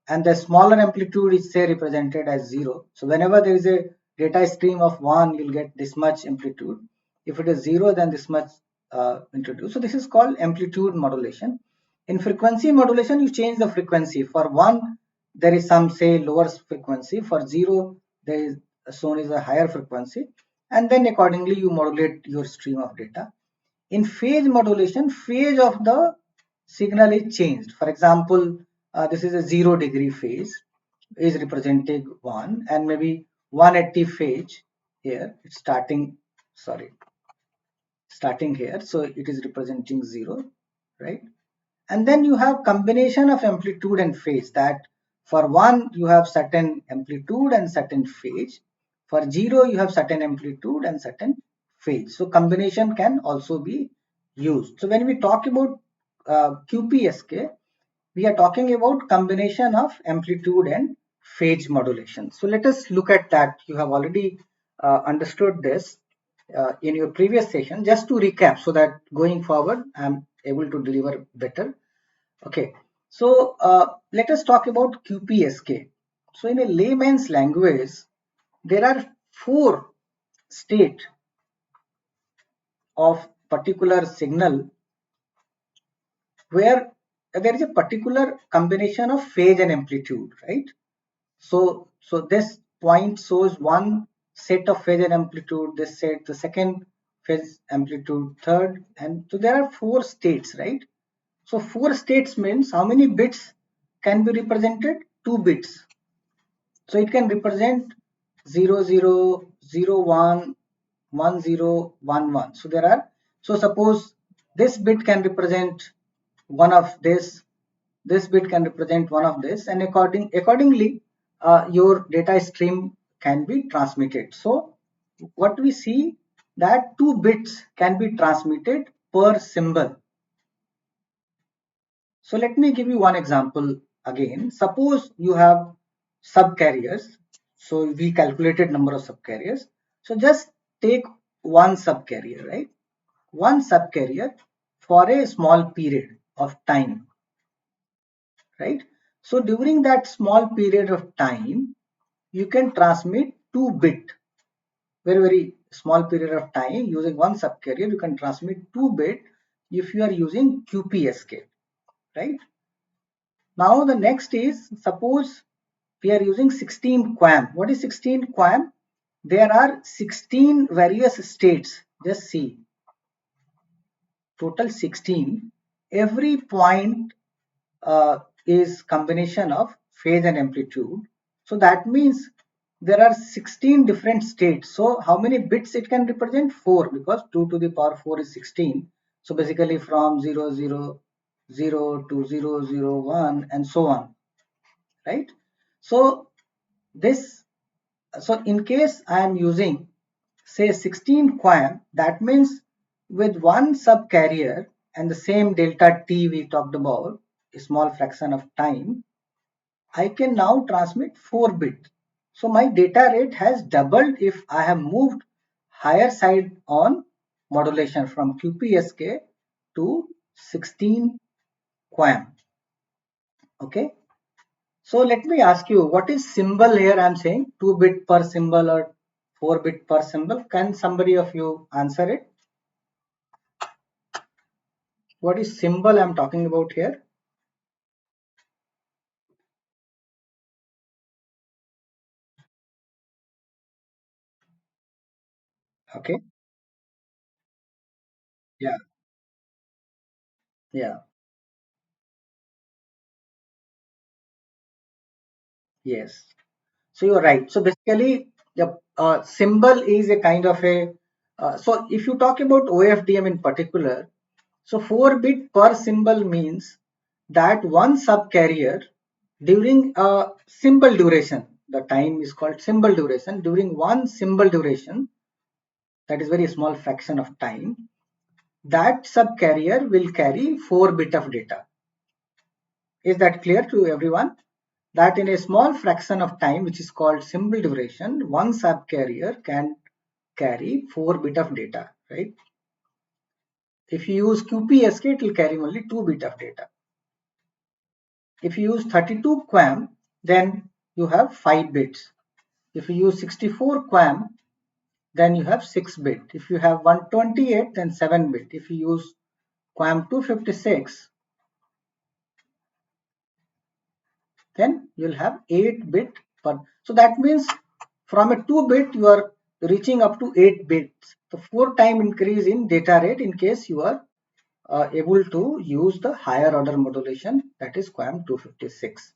and the smaller amplitude is say represented as 0. So whenever there is a data stream of 1, you'll get this much amplitude. If it is 0, then this much introduced. So this is called amplitude modulation. In frequency modulation, you change the frequency. For 1, there is some say lower frequency. For 0, there is shown is a higher frequency. And then accordingly, you modulate your stream of data. In phase modulation, phase of the signal is changed. For example, this is a 0-degree phase is representing 1 and maybe 180 phase here. It's starting here. So it is representing 0, right? And then you have combination of amplitude and phase that for 1 you have certain amplitude and certain phase. For 0 you have certain amplitude and certain phase. So combination can also be used. So when we talk about QPSK, we are talking about combination of amplitude and phase modulation. So let us look at that. You have already understood this in your previous session. Just to recap so that going forward I'm able to deliver better. Okay, so let us talk about QPSK. So in a layman's language, there are four states of particular signal where there is a particular combination of phase and amplitude, right? So this point shows one set of phase and amplitude, this set the second phase amplitude, third, and so there are four states, right? So four states means how many bits can be represented? Two bits. So it can represent 0, 0, 0, 1, 1, 0, 1, 1. So there are, so suppose this bit can represent one of this bit can represent one of this, and accordingly your data stream can be transmitted. So what we see that two bits can be transmitted per symbol. So let me give you one example again. Suppose you have subcarriers. So we calculated number of subcarriers. So just take one subcarrier, right? One subcarrier for a small period of time, right? So during that small period of time, you can transmit 2 bit, very small period of time using one subcarrier, you can transmit 2 bit if you are using QPSK, right? Now the next is, suppose we are using 16 QAM. What is 16 QAM? There are 16 various states. Just see, total 16. Every point is combination of phase and amplitude. So that means there are 16 different states. So how many bits it can represent? 4, because 2 to the power 4 is 16. So basically from 0, 0, 0 to 0, 0, 1 and so on, right? So this, so in case I am using say 16 QAM, that means with one subcarrier and the same delta t we talked about, a small fraction of time, I can now transmit 4 bits. So my data rate has doubled if I have moved higher side on modulation from QPSK to 16 QAM. Okay. So let me ask you, what is symbol here? I'm saying 2 bit per symbol or 4 bit per symbol. Can somebody of you answer it? What is symbol I'm talking about here? Okay. Yeah. Yeah. Yes. So you're right. So basically, the symbol is a kind of a. So if you talk about OFDM in particular, so 4 bit per symbol means that one subcarrier during a symbol duration, the time is called symbol duration. During one symbol duration, that is very small fraction of time, that subcarrier will carry 4 bit of data. Is that clear to everyone? That in a small fraction of time, which is called symbol duration, one subcarrier can carry 4 bit of data, right? If you use QPSK, it will carry only 2 bit of data. If you use 32 QAM, then you have 5 bits. If you use 64 QAM, then you have 6 bit. If you have 128, then 7 bit. If you use QAM 256, then you'll have 8 bit per. So that means from a 2 bit you are reaching up to 8 bits. The 4 time increase in data rate in case you are able to use the higher order modulation, that is QAM 256.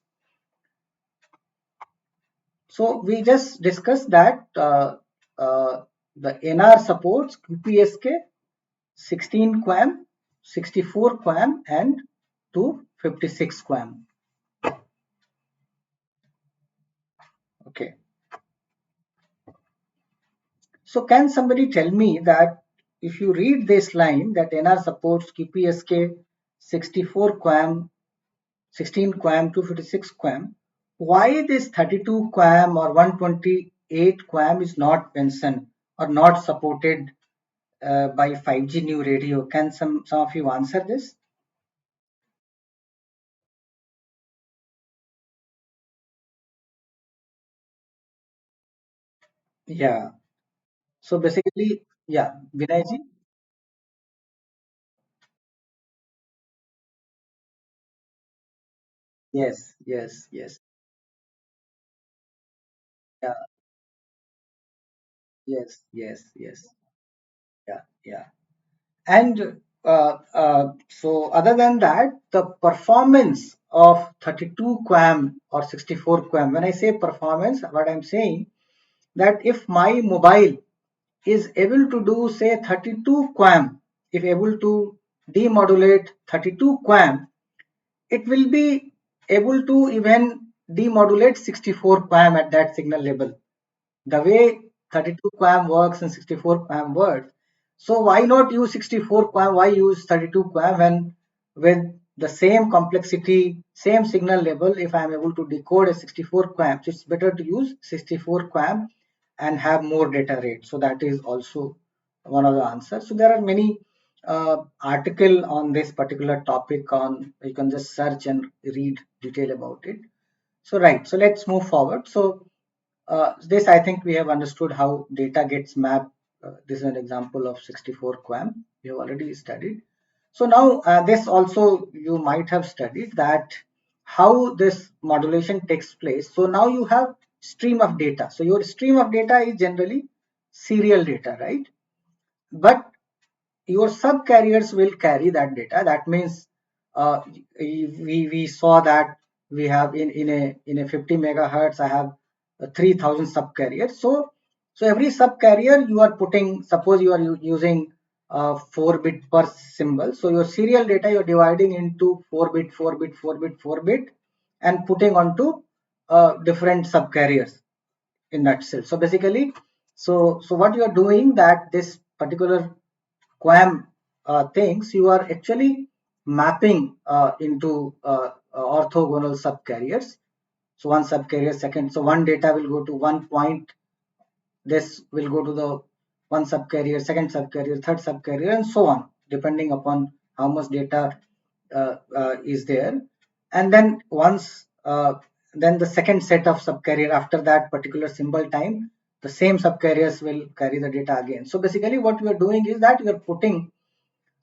So we just discussed that the NR supports QPSK, 16 QAM, 64 QAM and 256 QAM. Okay. So can somebody tell me that if you read this line that NR supports QPSK 64 QAM, 16 QAM, 256 QAM. Why this 32 QAM or 128 QAM is not mentioned or not supported by 5G new radio? Can some of you answer this? Yeah. So basically, yeah, Vinayji. Yes, yes, yes. Yeah, yes, yes, yes. Yeah, yeah. And so other than that, the performance of 32 QAM or 64 QAM, when I say performance, what I'm saying that if my mobile is able to do say 32 QAM, if able to demodulate 32 QAM, it will be able to even demodulate 64 QAM at that signal level. The way 32 QAM works and 64 QAM works. So why not use 64 QAM? Why use 32 QAM when with the same complexity, same signal level, if I am able to decode a 64 QAM, so it's better to use 64 QAM and have more data rate. So that is also one of the answers. So there are many article on this particular topic on, you can just search and read detail about it. So right, so let's move forward. So this I think we have understood how data gets mapped. This is an example of 64 QAM we have already studied. So now this also you might have studied that how this modulation takes place. So now you have stream of data. So your stream of data is generally serial data, right? But your subcarriers will carry that data. That means we saw that we have in a 50 megahertz I have 3000 subcarriers. So every subcarrier you are putting, suppose you are using 4 bit per symbol. So your serial data you're dividing into 4 bit, 4 bit, 4 bit, 4 bit, and putting onto different subcarriers in that cell. So basically, so what you are doing, that this particular QAM things you are actually mapping into orthogonal subcarriers. So one subcarrier second, so one data will go to one point, this will go to the one subcarrier, second subcarrier, third subcarrier, and so on, depending upon how much data is there. And then once then the second set of subcarrier after that particular symbol time, the same subcarriers will carry the data again. So basically what we are doing is that we are putting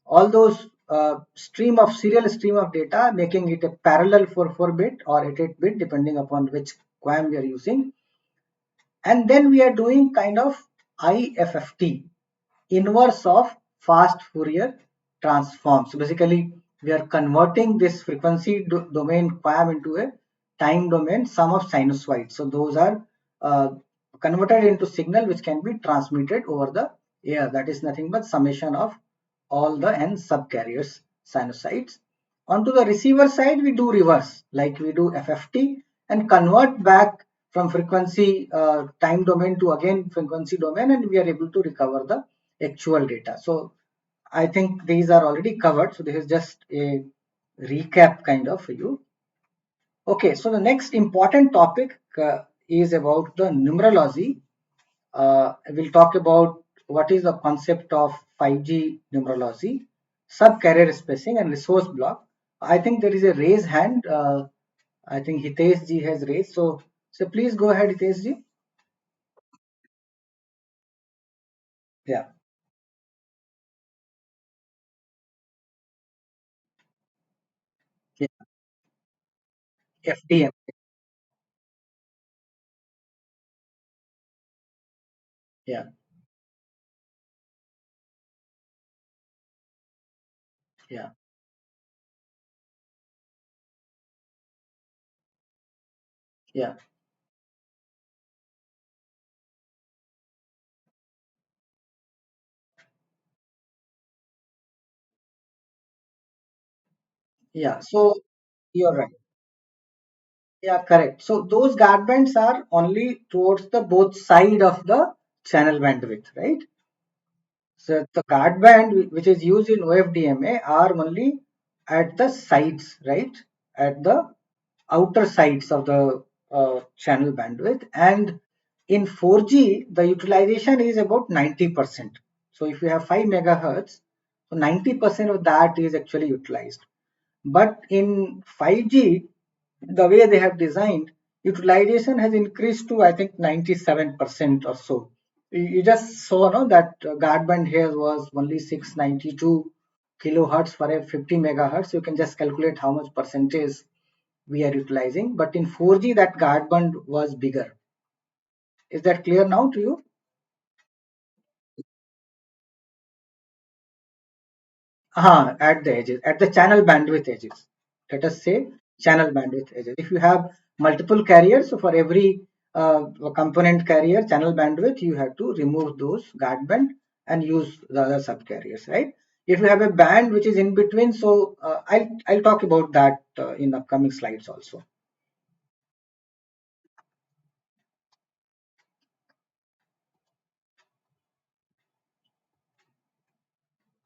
all those serial stream of data, making it a parallel for 4 bit or 8 bit depending upon which QAM we are using. And then we are doing kind of IFFT, inverse of fast Fourier transform. So basically we are converting this frequency domain QAM into a time domain sum of sinusoids. So those are uh, converted into signal which can be transmitted over the air. That is nothing but summation of all the n subcarriers sinusoids. Onto the receiver side, we do reverse, like we do FFT and convert back from frequency time domain to again frequency domain, and we are able to recover the actual data. So I think these are already covered. So this is just a recap kind of for you. Okay, so the next important topic is about the numerology. We'll talk about what is the concept of 5G numerology, sub-carrier spacing, and resource block. I think there is a raise hand. I think Hitesh ji has raised. So please go ahead, Hitesh ji. Yeah, yeah. FDM. Yeah, yeah, yeah, yeah. So you're right. Yeah, correct. So those guard bands are only towards the both side of the channel bandwidth, right? So the guard band which is used in OFDMA are only at the sides, right? at the outer sides of the channel bandwidth, and in 4G the utilization is about 90%. So if you have 5 megahertz, so 90% of that is actually utilized. But in 5G, the way they have designed, utilization has increased to I think 97% or so. You just saw no that guard band here was only 692 kilohertz for a 50 megahertz. You can just calculate how much percentage we are utilizing. But in 4G, that guard band was bigger. Is that clear now to you? At the edges, at the channel bandwidth edges. Let us say channel bandwidth edges. If you have multiple carriers, so for every component carrier channel bandwidth, you have to remove those guard band and use the other sub carriers, right? If you have a band which is in between, so I'll talk about that in upcoming slides also.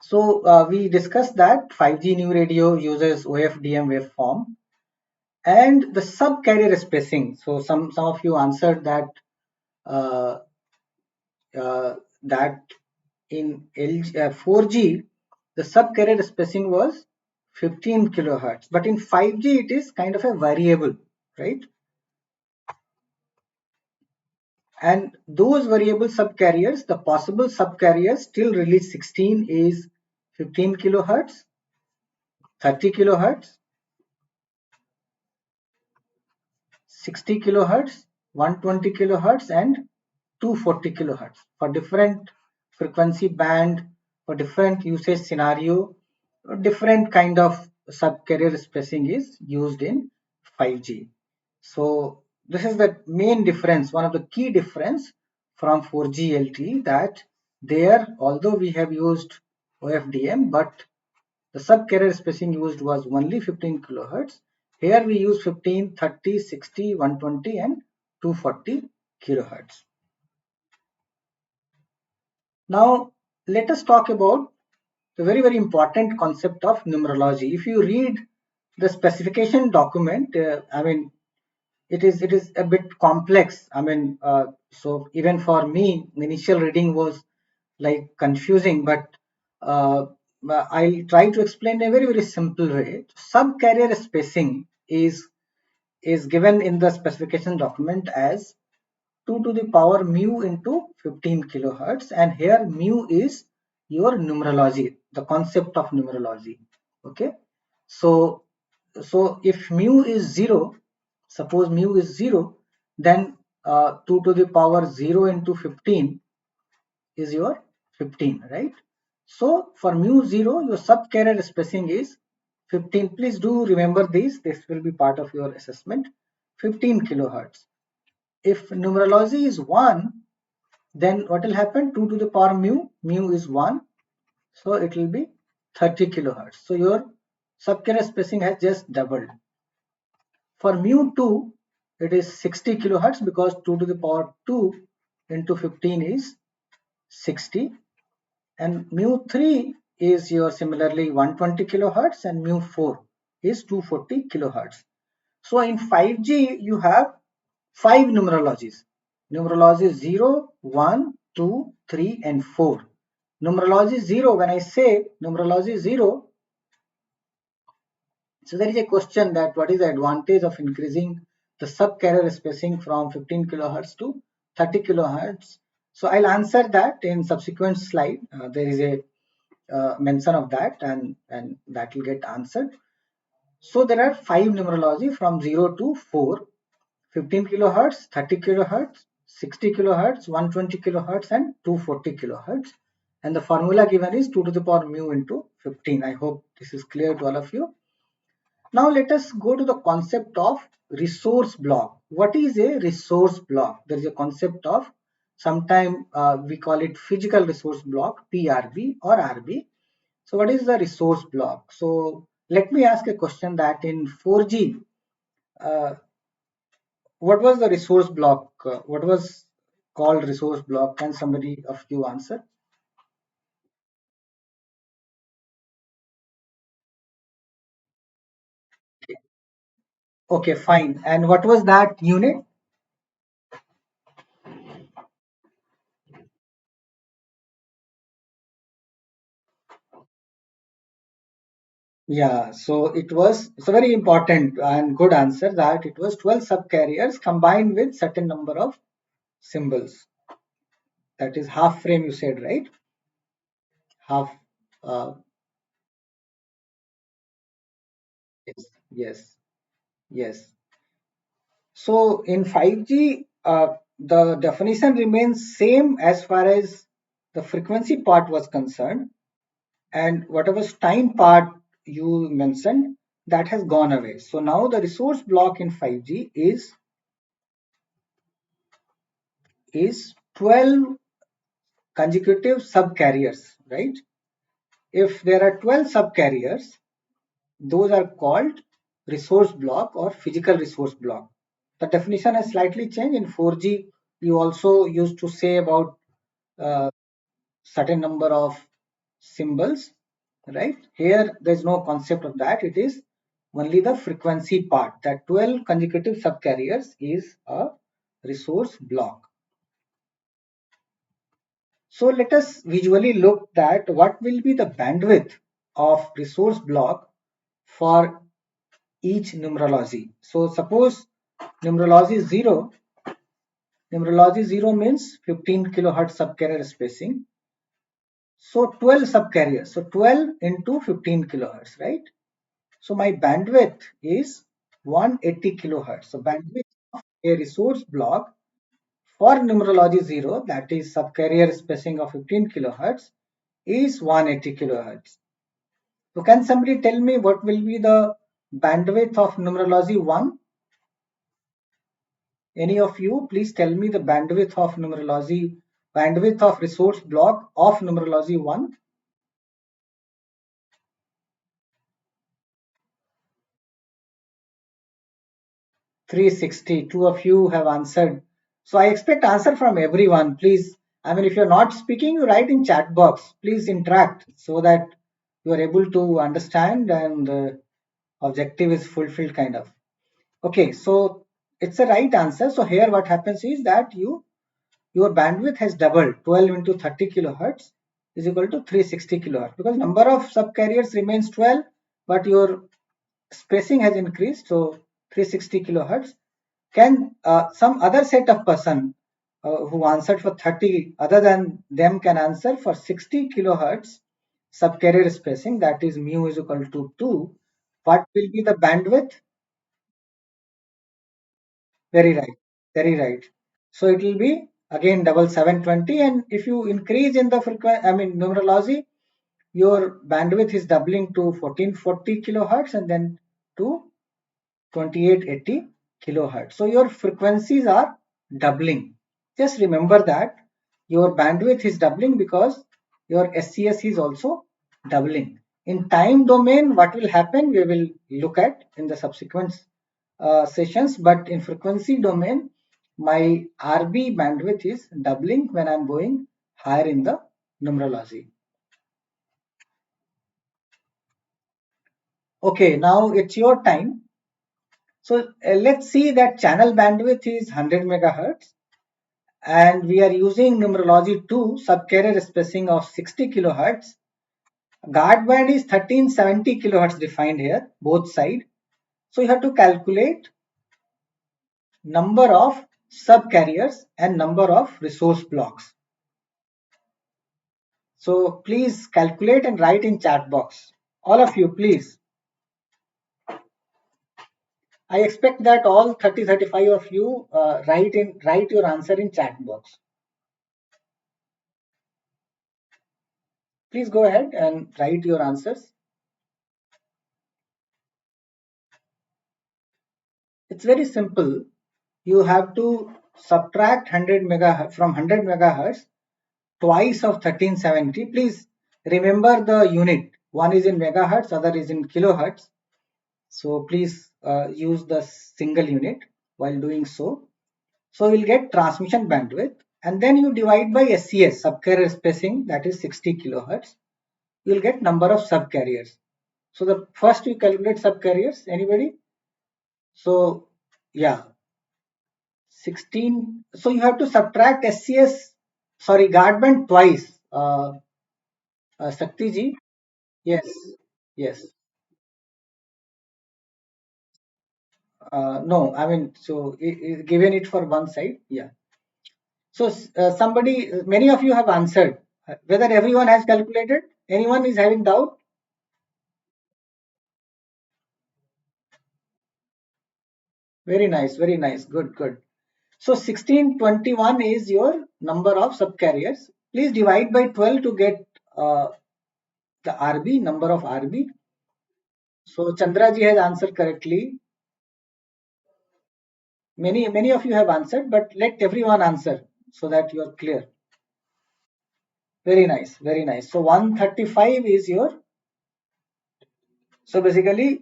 So we discussed that 5G new radio uses OFDM waveform and the sub-carrier spacing. So some of you answered that uh, that in 4G the sub-carrier spacing was 15 kilohertz, but in 5G it is kind of a variable, right? And those variable subcarriers, the possible subcarriers still release 16 is 15 kilohertz, 30 kilohertz, 60 kilohertz, 120 kilohertz, and 240 kilohertz for different frequency band, for different usage scenario, different kind of subcarrier spacing is used in 5G. So this is the main difference, one of the key difference from 4G LTE, that there, although we have used OFDM, but the sub-carrier spacing used was only 15 kilohertz. Here we use 15, 30, 60, 120 and 240 kilohertz. Now let us talk about the very important concept of numerology. If you read the specification document, I mean it is a bit complex. I mean, so even for me, initial reading was like confusing, but uh, I'll try to explain in a very simple way. Subcarrier spacing is given in the specification document as 2 to the power mu into 15 kilohertz, and here mu is your numerology, the concept of numerology. Okay, so if mu is 0, suppose mu is 0, then 2 to the power 0 into 15 is your 15, right? So for mu 0, your subcarrier spacing is 15. Please do remember this will be part of your assessment. 15 kilohertz. If numerology is 1, then what will happen? 2 to the power mu is 1, so it will be 30 kilohertz. So your subcarrier spacing has just doubled. For mu2, it is 60 kilohertz because 2 to the power 2 into 15 is 60, and mu3 is your similarly 120 kilohertz, and mu4 is 240 kilohertz. So in 5G you have 5 numerologies. Numerology 0, 1, 2, 3 and 4. Numerology 0, when I say numerology 0, so there is a question that what is the advantage of increasing the subcarrier spacing from 15 kilohertz to 30 kilohertz. So I'll answer that in subsequent slide. There is a mention of that, and that will get answered. So there are 5 numerology from 0 to 4: 15 kilohertz, 30 kilohertz, 60 kilohertz, 120 kilohertz, and 240 kilohertz. And the formula given is 2 to the power mu into 15. I hope this is clear to all of you. Now let us go to the concept of resource block. What is a resource block? There is a concept of, sometime we call it physical resource block, PRB or RB. So what is the resource block? So let me ask a question that in 4G, uh, what was the resource block? What was called resource block? Can somebody of you answer? Okay, fine. And what was that unit? Yeah, so it's a very important and good answer that it was 12 subcarriers combined with certain number of symbols. That is half frame you said, right? Half, uh, yes, yes, yes. So in 5G, the definition remains same as far as the frequency part was concerned, and whatever time part you mentioned, that has gone away. So now the resource block in 5G is 12 consecutive subcarriers, right? If there are 12 subcarriers, those are called resource block or physical resource block. The definition has slightly changed. In 4G, you also used to say about uh, certain number of symbols, right? Here, there's no concept of that. It is only the frequency part. That 12 consecutive subcarriers is a resource block. So let us visually look at what will be the bandwidth of resource block for each numerology. So suppose numerology 0, numerology 0 means 15 kilohertz subcarrier spacing. So 12 subcarriers. So 12 into 15 kilohertz, right? So my bandwidth is 180 kilohertz. So bandwidth of a resource block for numerology 0, that is subcarrier spacing of 15 kilohertz, is 180 kilohertz. So can somebody tell me what will be the bandwidth of numerology 1? Any of you, please tell me the bandwidth of resource block of numerology 1. 360. Two of you have answered. So I expect answer from everyone. Please, I mean, if you're not speaking, you write in chat box. Please interact so that you are able to understand and the objective is fulfilled kind of. Okay, so it's the right answer. So here what happens is that your bandwidth has doubled. 12 into 30 kilohertz is equal to 360 kilohertz because number of subcarriers remains 12, but your spacing has increased. So 360 kilohertz. Can some other set of person who answered for 30 other than them can answer for 60 kilohertz subcarrier spacing, that is mu is equal to 2. What will be the bandwidth? Very right. Very right. So it will be again double 720, and if you increase in the frequency, I mean numerology, your bandwidth is doubling to 1440 kilohertz and then to 2880 kilohertz. So your frequencies are doubling. Just remember that your bandwidth is doubling because your SCS is also doubling. In time domain, what will happen, we will look at in the subsequent sessions, but in frequency domain, my RB bandwidth is doubling when I'm going higher in the numerology. Okay, now it's your time. So let's see that channel bandwidth is 100 megahertz and we are using numerology 2 subcarrier spacing of 60 kilohertz. Guard band is 1370 kilohertz defined here, both side. So you have to calculate number of subcarriers and number of resource blocks. So please calculate and write in chat box. All of you, please. I expect that all 35 of you write your answer in chat box. Please go ahead and write your answers. It's very simple. You have to subtract 100 megahertz from 100 megahertz twice of 1370. Please remember the unit. One is in megahertz, other is in kilohertz. So please use the single unit while doing so. So you'll get transmission bandwidth and then you divide by SCS, subcarrier spacing, that is 60 kilohertz. You'll get number of subcarriers. So the first you calculate subcarriers. Anybody? So yeah, 16. So you have to subtract SCS, sorry, guard band twice. Shakti ji. Yes, yes. No, I mean, so given it for one side, yeah. So somebody, many of you have answered. Whether everyone has calculated? Anyone is having doubt? Very nice, very nice. Good, good. So 1621 is your number of subcarriers. Please divide by 12 to get uh, the RB, number of RB. So Chandra ji has answered correctly. Many of you have answered, but let everyone answer so that you are clear. Very nice, very nice. So 135 is your, so basically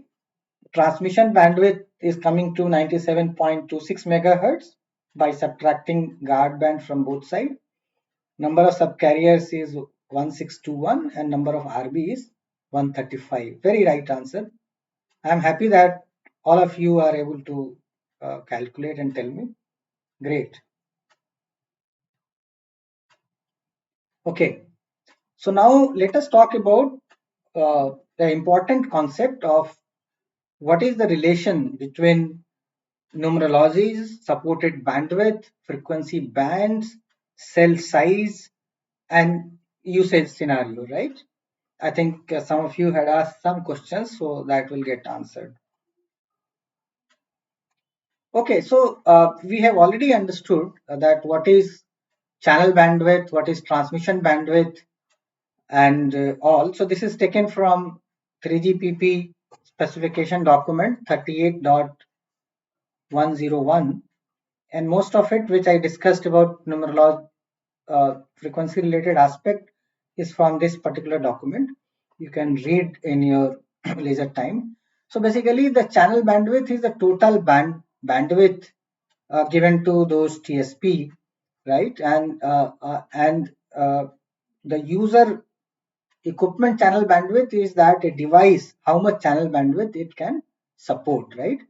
transmission bandwidth is coming to 97.26 megahertz by subtracting guard band from both sides. Number of subcarriers is 1621 and number of RB is 135. Very right answer. I am happy that all of you are able to calculate and tell me. Great. Okay. So now let us talk about the important concept of what is the relation between numerologies, supported bandwidth, frequency bands, cell size, and usage scenario, right? I think some of you had asked some questions, so that will get answered. Okay, so we have already understood that what is channel bandwidth, what is transmission bandwidth, and all. So this is taken from 3GPP specification document 38.101, and most of it which I discussed about numerology, frequency related aspect, is from this particular document. You can read in your leisure time. So basically the channel bandwidth is the total bandwidth given to those TSP, right? And the user equipment channel bandwidth is that a device, how much channel bandwidth it can support, right?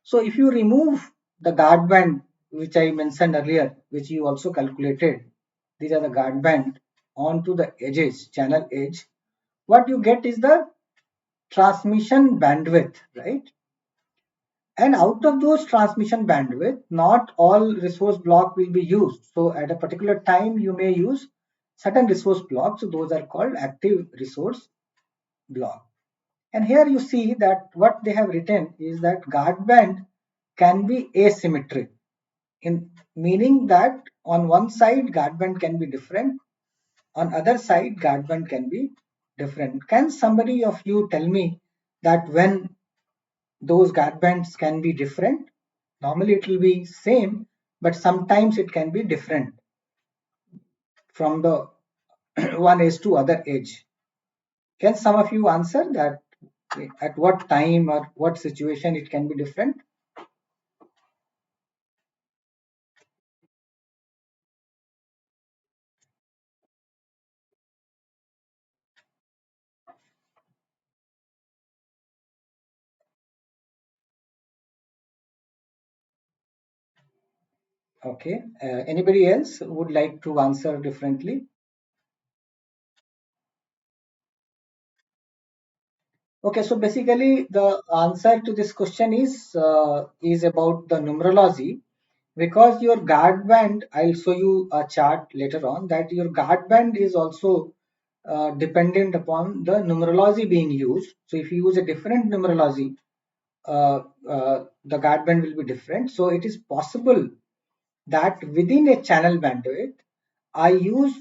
So if you remove the guard band, which I mentioned earlier, which you also calculated, these are the guard band onto the edges, channel edge, what you get is the transmission bandwidth, right? And out of those transmission bandwidth, not all resource block will be used. So at a particular time, you may use certain resource blocks. So those are called active resource block. And here you see that what they have written is that guard band can be asymmetric, in meaning that on one side guard band can be different, on other side guard band can be different. Can somebody of you tell me that when those guard bands can be different? Normally it will be same, but sometimes it can be different from the one edge to other edge. Can some of you answer that at what time or what situation it can be different? Okay. Anybody else would like to answer differently? Okay. So basically, the answer to this question is about the numerology, because your guard band. I'll show you a chart later on that your guard band is also dependent upon the numerology being used. So if you use a different numerology, the guard band will be different. So it is possible that within a channel bandwidth, I use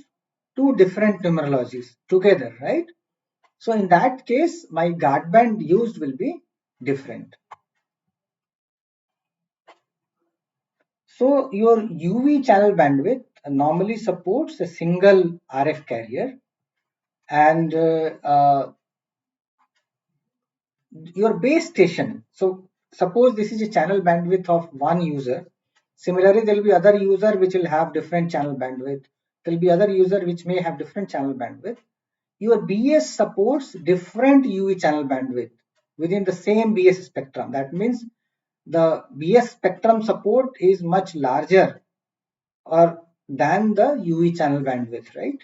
two different numerologies together, right? So in that case, my guard band used will be different. So your UV channel bandwidth normally supports a single RF carrier, and your base station. So suppose this is a channel bandwidth of one user. Similarly, there will be other user which will have different channel bandwidth. There will be other user which may have different channel bandwidth. Your BS supports different UV channel bandwidth within the same BS spectrum. That means the BS spectrum support is much larger or than the UV channel bandwidth, right?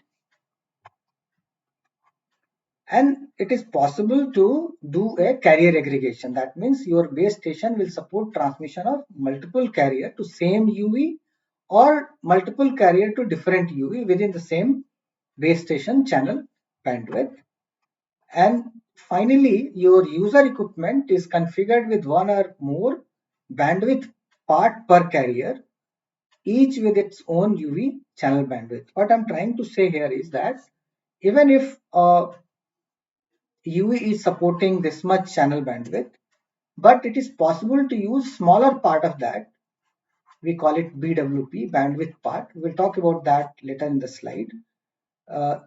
And it is possible to do a carrier aggregation. That means your base station will support transmission of multiple carrier to same UV or multiple carrier to different UV within the same base station channel bandwidth. And finally, your user equipment is configured with one or more bandwidth part per carrier, each with its own UV channel bandwidth. What I'm trying to say here is that even if UV is supporting this much channel bandwidth, but it is possible to use smaller part of that. We call it BWP, bandwidth part. We'll talk about that later in the slide.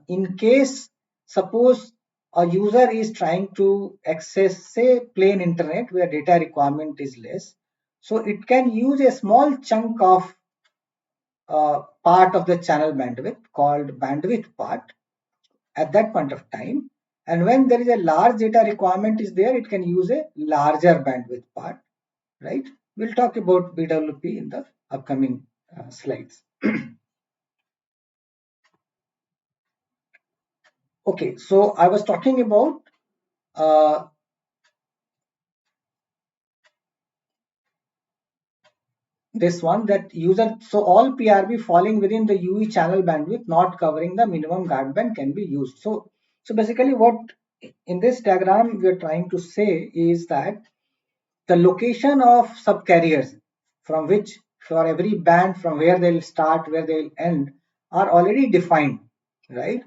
In case, suppose a user is trying to access, say, plain internet where data requirement is less, so it can use a small chunk of part of the channel bandwidth called bandwidth part at that point of time. And when there is a large data requirement is there, it can use a larger bandwidth part, right? We'll talk about BWP in the upcoming slides. Okay, so I was talking about uh, this one, that user, so all PRB falling within the UV channel bandwidth not covering the minimum guard band can be used. So basically what in this diagram we are trying to say is that the location of subcarriers from which for every band from where they'll start, where they'll end are already defined, right?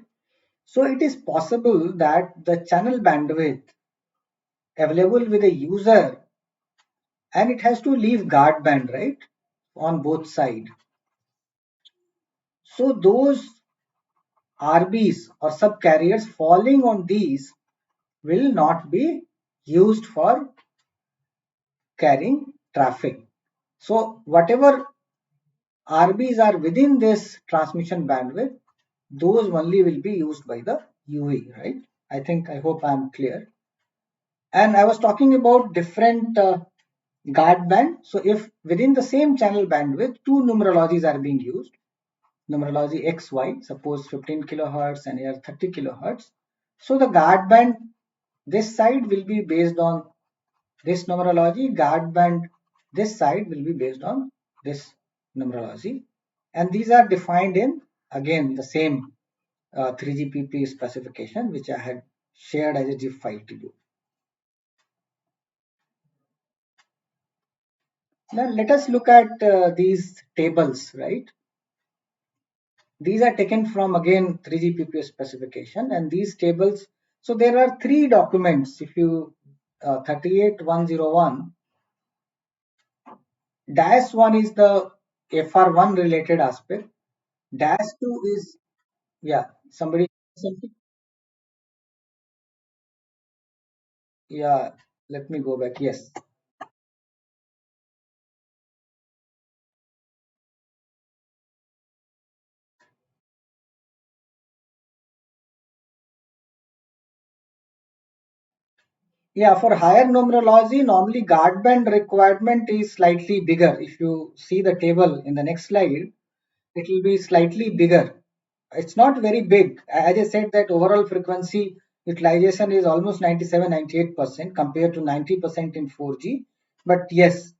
So it is possible that the channel bandwidth available with a user, and it has to leave guard band, right, on both sides. So those RBs or subcarriers falling on these will not be used for carrying traffic. So whatever RBs are within this transmission bandwidth, those only will be used by the UV, right? I hope I'm clear. And I was talking about different guard band. So if within the same channel bandwidth, two numerologies are being used, numerology XY, suppose 15 kilohertz and here 30 kilohertz. So the guard band, this side will be based on this numerology, guard band, this side will be based on this numerology. And these are defined in, again, the same 3GPP specification, which I had shared as a zip file to you. Now let us look at these tables, right? These are taken from, again, 3GPP specification, and these tables, so there are three documents. If you 38101 dash 1 is the FR1 related aspect, dash 2 is, yeah, somebody something, yeah, let me go back, yes. Yeah, for higher numerology, normally guard band requirement is slightly bigger. If you see the table in the next slide, it will be slightly bigger. It's not very big. As I said, that overall frequency utilization is almost 97-98% compared to 90% in 4G. But yes,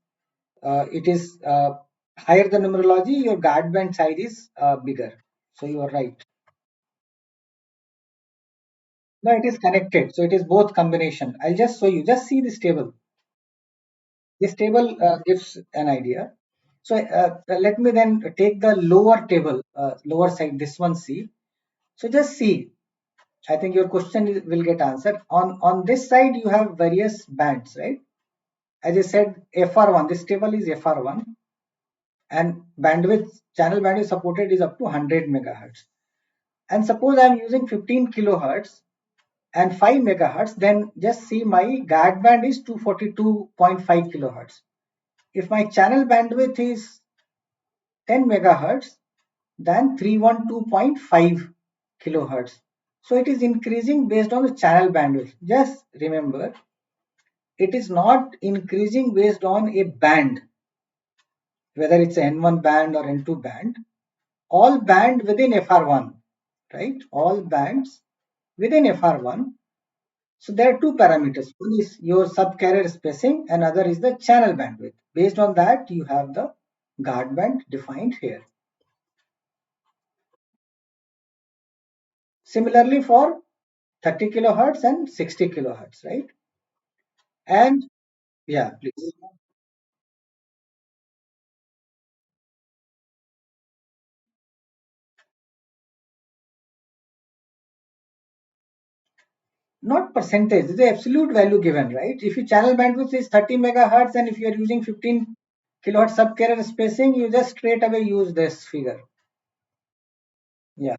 it is higher the numerology, your guard band size is bigger. So you are right. No, it is connected. So it is both combination. I'll just show you. Just see this table. This table gives an idea. So let me then take the lower table, lower side, this one see. So just see, I think your question will get answered. On this side, you have various bands, right? As I said, FR1, this table is FR1, and bandwidth, channel bandwidth supported is up to 100 megahertz. And suppose I'm using 15 kilohertz and 5 megahertz, then just see my guard band is 242.5 kilohertz. If my channel bandwidth is 10 megahertz, then 312.5 kilohertz. So it is increasing based on the channel bandwidth. Just remember, it is not increasing based on a band, whether it's N1 band or N2 band, all band within FR1, right? All bands within FR1. So there are two parameters. One is your subcarrier spacing, and other is the channel bandwidth. Based on that, you have the guard band defined here. Similarly for 30 kilohertz and 60 kilohertz, right? And yeah, please. Not percentage, it's the absolute value given, right? If your channel bandwidth is 30 megahertz and if you are using 15 kilohertz subcarrier spacing, you just straight away use this figure. Yeah,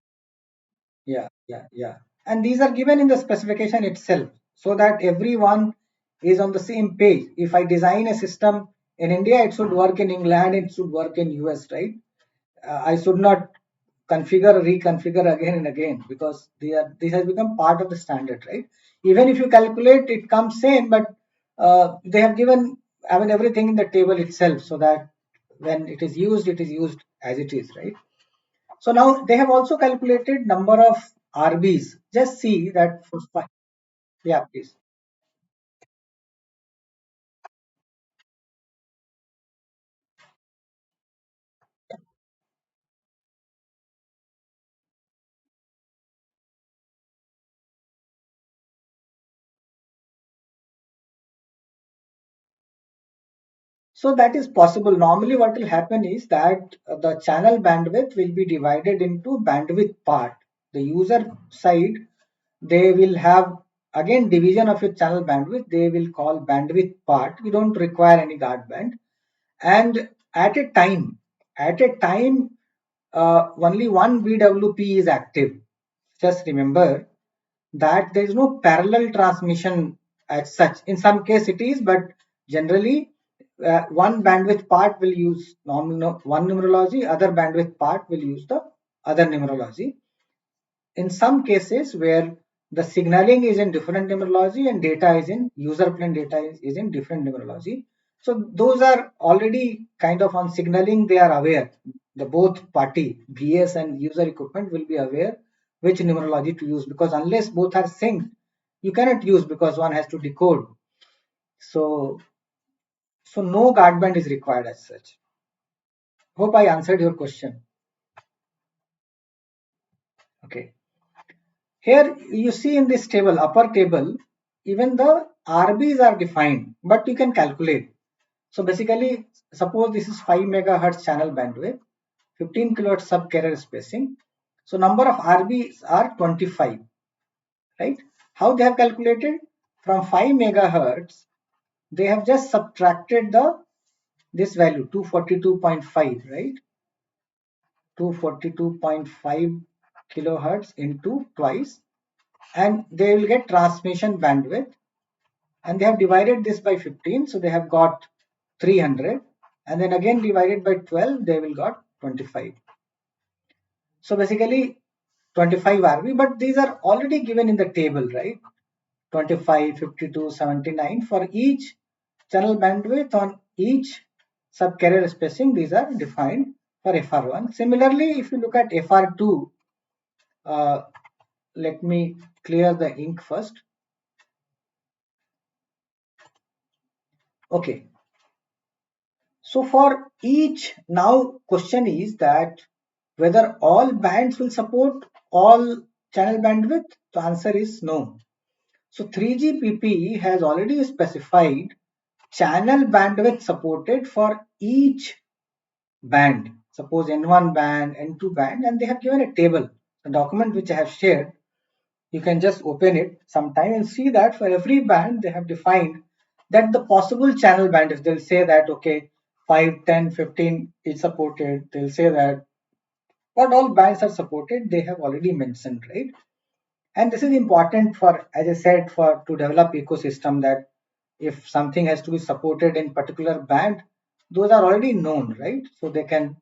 yeah. And these are given in the specification itself so that everyone is on the same page. If I design a system in India, it should work in England, it should work in US, right? I should not configure, reconfigure again and again because this has become part of the standard, right? Even if you calculate, it comes same, but they have given, I mean, everything in the table itself so that when it is used as it is, right? So now they have also calculated number of RBs. Just see that for five. Yeah, please. So that is possible. Normally, what will happen is that the channel bandwidth will be divided into bandwidth part. The user side, they will have again division of your channel bandwidth. They will call bandwidth part. You don't require any guard band. And at a time, only one BWP is active. Just remember that there is no parallel transmission as such. In some case it is, but generally one bandwidth part will use one numerology, other bandwidth part will use the other numerology. In some cases where the signaling is in different numerology and data is in user plane data is in different numerology. So those are already kind of on signaling, they are aware. The both party, BS and user equipment will be aware which numerology to use because unless both are synced, you cannot use because one has to decode. So, so no guard band is required as such. Hope I answered your question. Okay. Here you see in this table, upper table, even the RBs are defined, but you can calculate. So basically, suppose this is 5 megahertz channel bandwidth, 15 kilohertz subcarrier spacing. So number of RBs are 25, right? How they have calculated? From 5 megahertz, they have just subtracted the this value 242.5, right? 242.5 kilohertz into twice, and they will get transmission bandwidth, and they have divided this by 15, so they have got 300, and then again divided by 12, they will got 25. So basically 25 RB, but these are already given in the table, right? 25, 52, 79 for each channel bandwidth on each subcarrier spacing. These are defined for FR1. Similarly, if you look at FR2, uh, let me clear the ink first. Okay, so for each, now question is that whether all bands will support all channel bandwidth. The answer is no. So 3GPP has already specified channel bandwidth supported for each band. Suppose N1 band, N2 band, and they have given a table. The document which I have shared, you can just open it sometime and see that for every band they have defined that the possible channel band is, they'll say that okay, 5, 10, 15 is supported. They'll say that what all bands are supported, they have already mentioned, right? And this is important for, as I said, for to develop ecosystem, that if something has to be supported in particular band, those are already known, right? So they can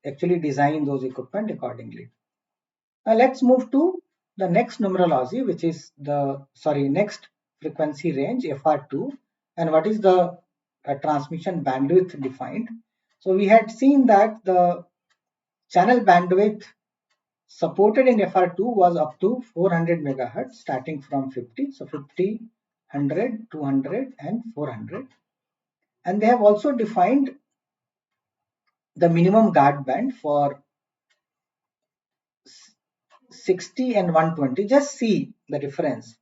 actually design those equipment accordingly. Now let's move to the next numerology, which is the, sorry, next frequency range, FR2. and what is the transmission bandwidth defined. So we had seen that the channel bandwidth supported in FR2 was up to 400 megahertz starting from 50. So 50, 100, 200 and 400. And they have also defined the minimum guard band for 60 and 120. Just see the difference.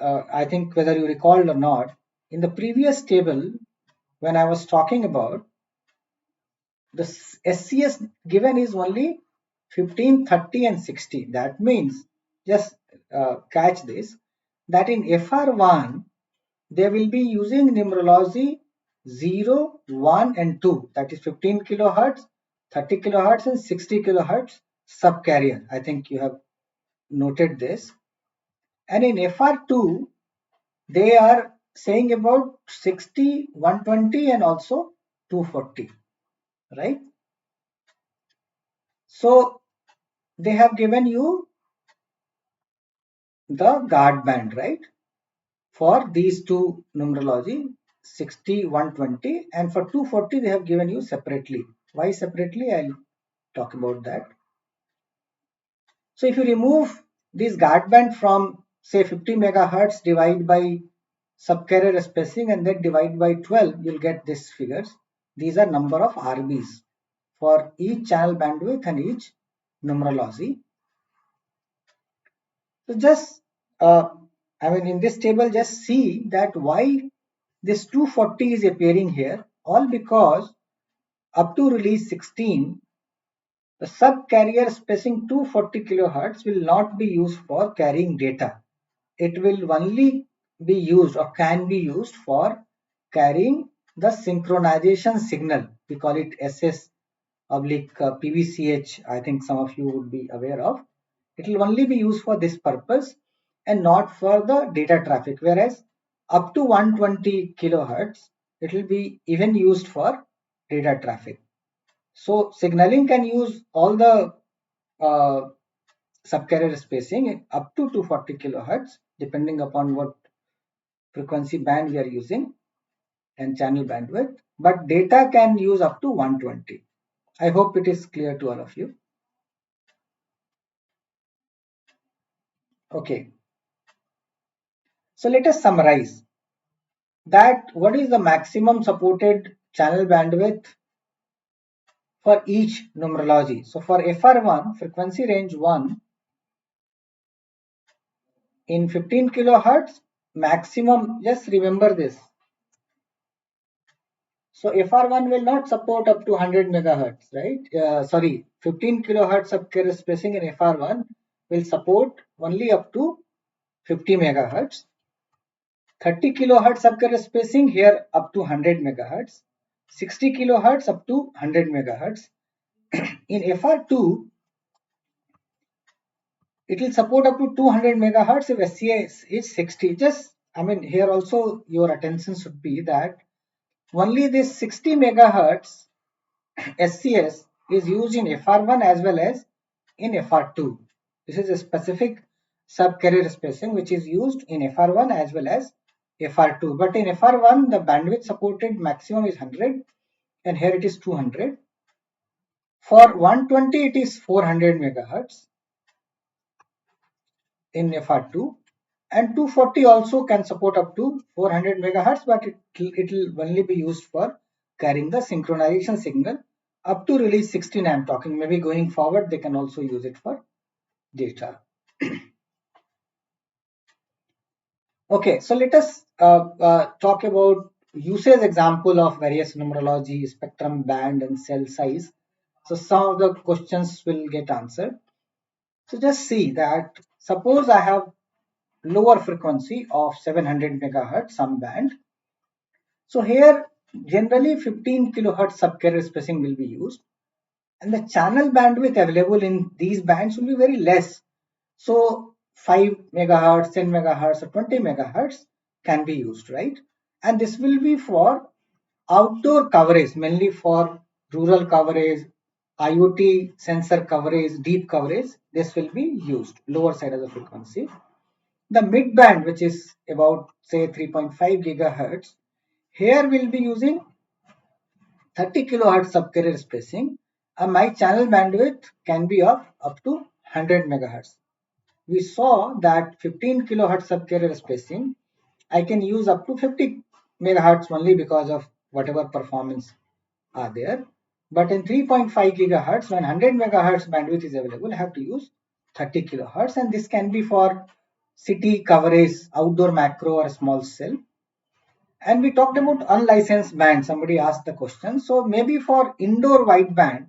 I think whether you recall or not, in the previous table, when I was talking about the SCS given is only 15, 30 and 60. That means, just catch this, that in FR1, they will be using numerology 0, 1 and 2, that is 15 kilohertz, 30 kilohertz and 60 kilohertz subcarrier. I think you have noted this. And in FR2, they are saying about 60, 120 and also 240, right? So they have given you the guard band, right? For these two numerology, 60, 120, and for 240, they have given you separately. Why separately? I'll talk about that. So if you remove this guard band from say 50 megahertz, divide by subcarrier spacing and then divide by 12, you'll get these figures. These are number of RBs for each channel bandwidth and each numerology. So just, in this table, just see that why this 240 is appearing here, all because up to release 16, the subcarrier spacing 240 kilohertz will not be used for carrying data. It will only be used or can be used for carrying the synchronization signal. We call it SS oblique PVCH. I think some of you would be aware of. It will only be used for this purpose and not for the data traffic. Whereas up to 120 kilohertz, it will be even used for data traffic. So signaling can use all the uh, subcarrier spacing up to 240 kilohertz, depending upon what frequency band we are using and channel bandwidth. But data can use up to 120. I hope it is clear to all of you. Okay. So let us summarize that what is the maximum supported channel bandwidth for each numerology. So for FR1, frequency range 1 in 15 kilohertz, maximum, just remember this. So FR1 will not support up to 100 megahertz, right? 15 kilohertz subcarrier spacing in FR1 will support only up to 50 megahertz. 30 kilohertz subcarrier spacing here up to 100 megahertz. 60 kilohertz up to 100 megahertz. In FR2, it will support up to 200 megahertz if SCS is 60. Here also your attention should be that only this 60 megahertz SCS is used in FR1 as well as in FR2. This is a specific subcarrier spacing which is used in FR1 as well as FR2. But in FR1, the bandwidth supported maximum is 100 and here it is 200. For 120, it is 400 megahertz in FR2, and 240 also can support up to 400 megahertz, but it will only be used for carrying the synchronization signal up to release 16. I'm talking, maybe going forward they can also use it for data. Okay, so let us talk about usage example of various numerology, spectrum, band and cell size. So some of the questions will get answered. So just see that suppose I have lower frequency of 700 megahertz, some band. So here generally 15 kilohertz subcarrier spacing will be used, and the channel bandwidth available in these bands will be very less. So 5 megahertz, 10 megahertz or 20 megahertz can be used, right? And this will be for outdoor coverage, mainly for rural coverage, IoT sensor coverage, deep coverage. This will be used, lower side of the frequency. The mid band, which is about say 3.5 gigahertz, here we'll be using 30 kilohertz subcarrier spacing, and my channel bandwidth can be of up to 100 megahertz. We saw that 15 kilohertz subcarrier spacing, I can use up to 50 megahertz only because of whatever performance are there. But in 3.5 gigahertz, when 100 megahertz bandwidth is available, I have to use 30 kilohertz, and this can be for city coverage, outdoor macro or small cell. And we talked about unlicensed band. Somebody asked the question. So maybe for indoor wideband,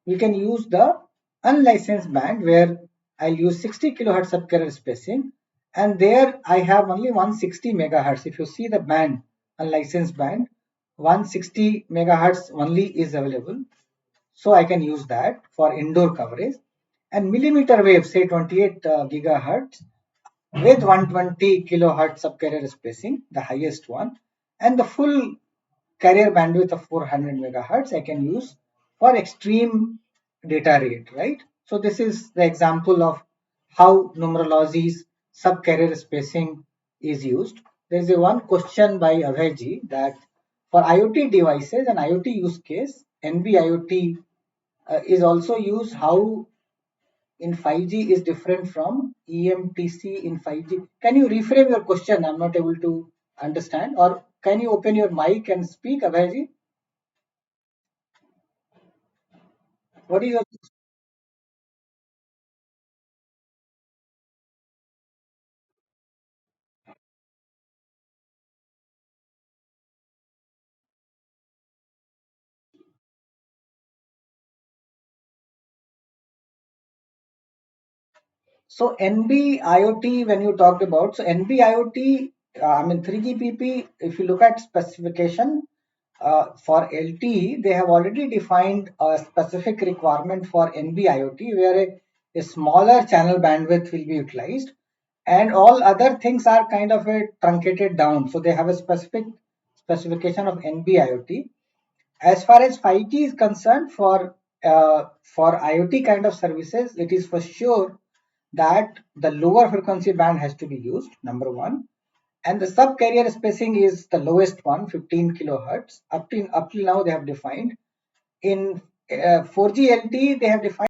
we can use the unlicensed band where I'll use 60 kilohertz subcarrier spacing, and there I have only 160 megahertz. If you see the band, unlicensed band, 160 megahertz only is available. So I can use that for indoor coverage. And millimeter wave, say 28 gigahertz, with 120 kilohertz subcarrier spacing, the highest one, and the full carrier bandwidth of 400 megahertz I can use for extreme data rate, right? So this is the example of how numerology's subcarrier spacing is used. There is a one question by Abhayji that for IoT devices and IoT use case, NB-IoT is also used. How in 5G is different from EMTC in 5G? Can you reframe your question? I'm not able to understand. Or can you open your mic and speak, Abhayji? What is your so NB IoT when you talked about, so NB IoT, I mean 3GPP, if you look at specification for LTE, they have already defined a specific requirement for NB IoT where a smaller channel bandwidth will be utilized, and all other things are kind of a truncated down. So they have a specific specification of NB IoT. As far as 5G is concerned, for IoT kind of services, it is for sure that the lower frequency band has to be used, number one, and the sub carrier spacing is the lowest one, 15 kilohertz. Up till now they have defined. In 4G LTE they have defined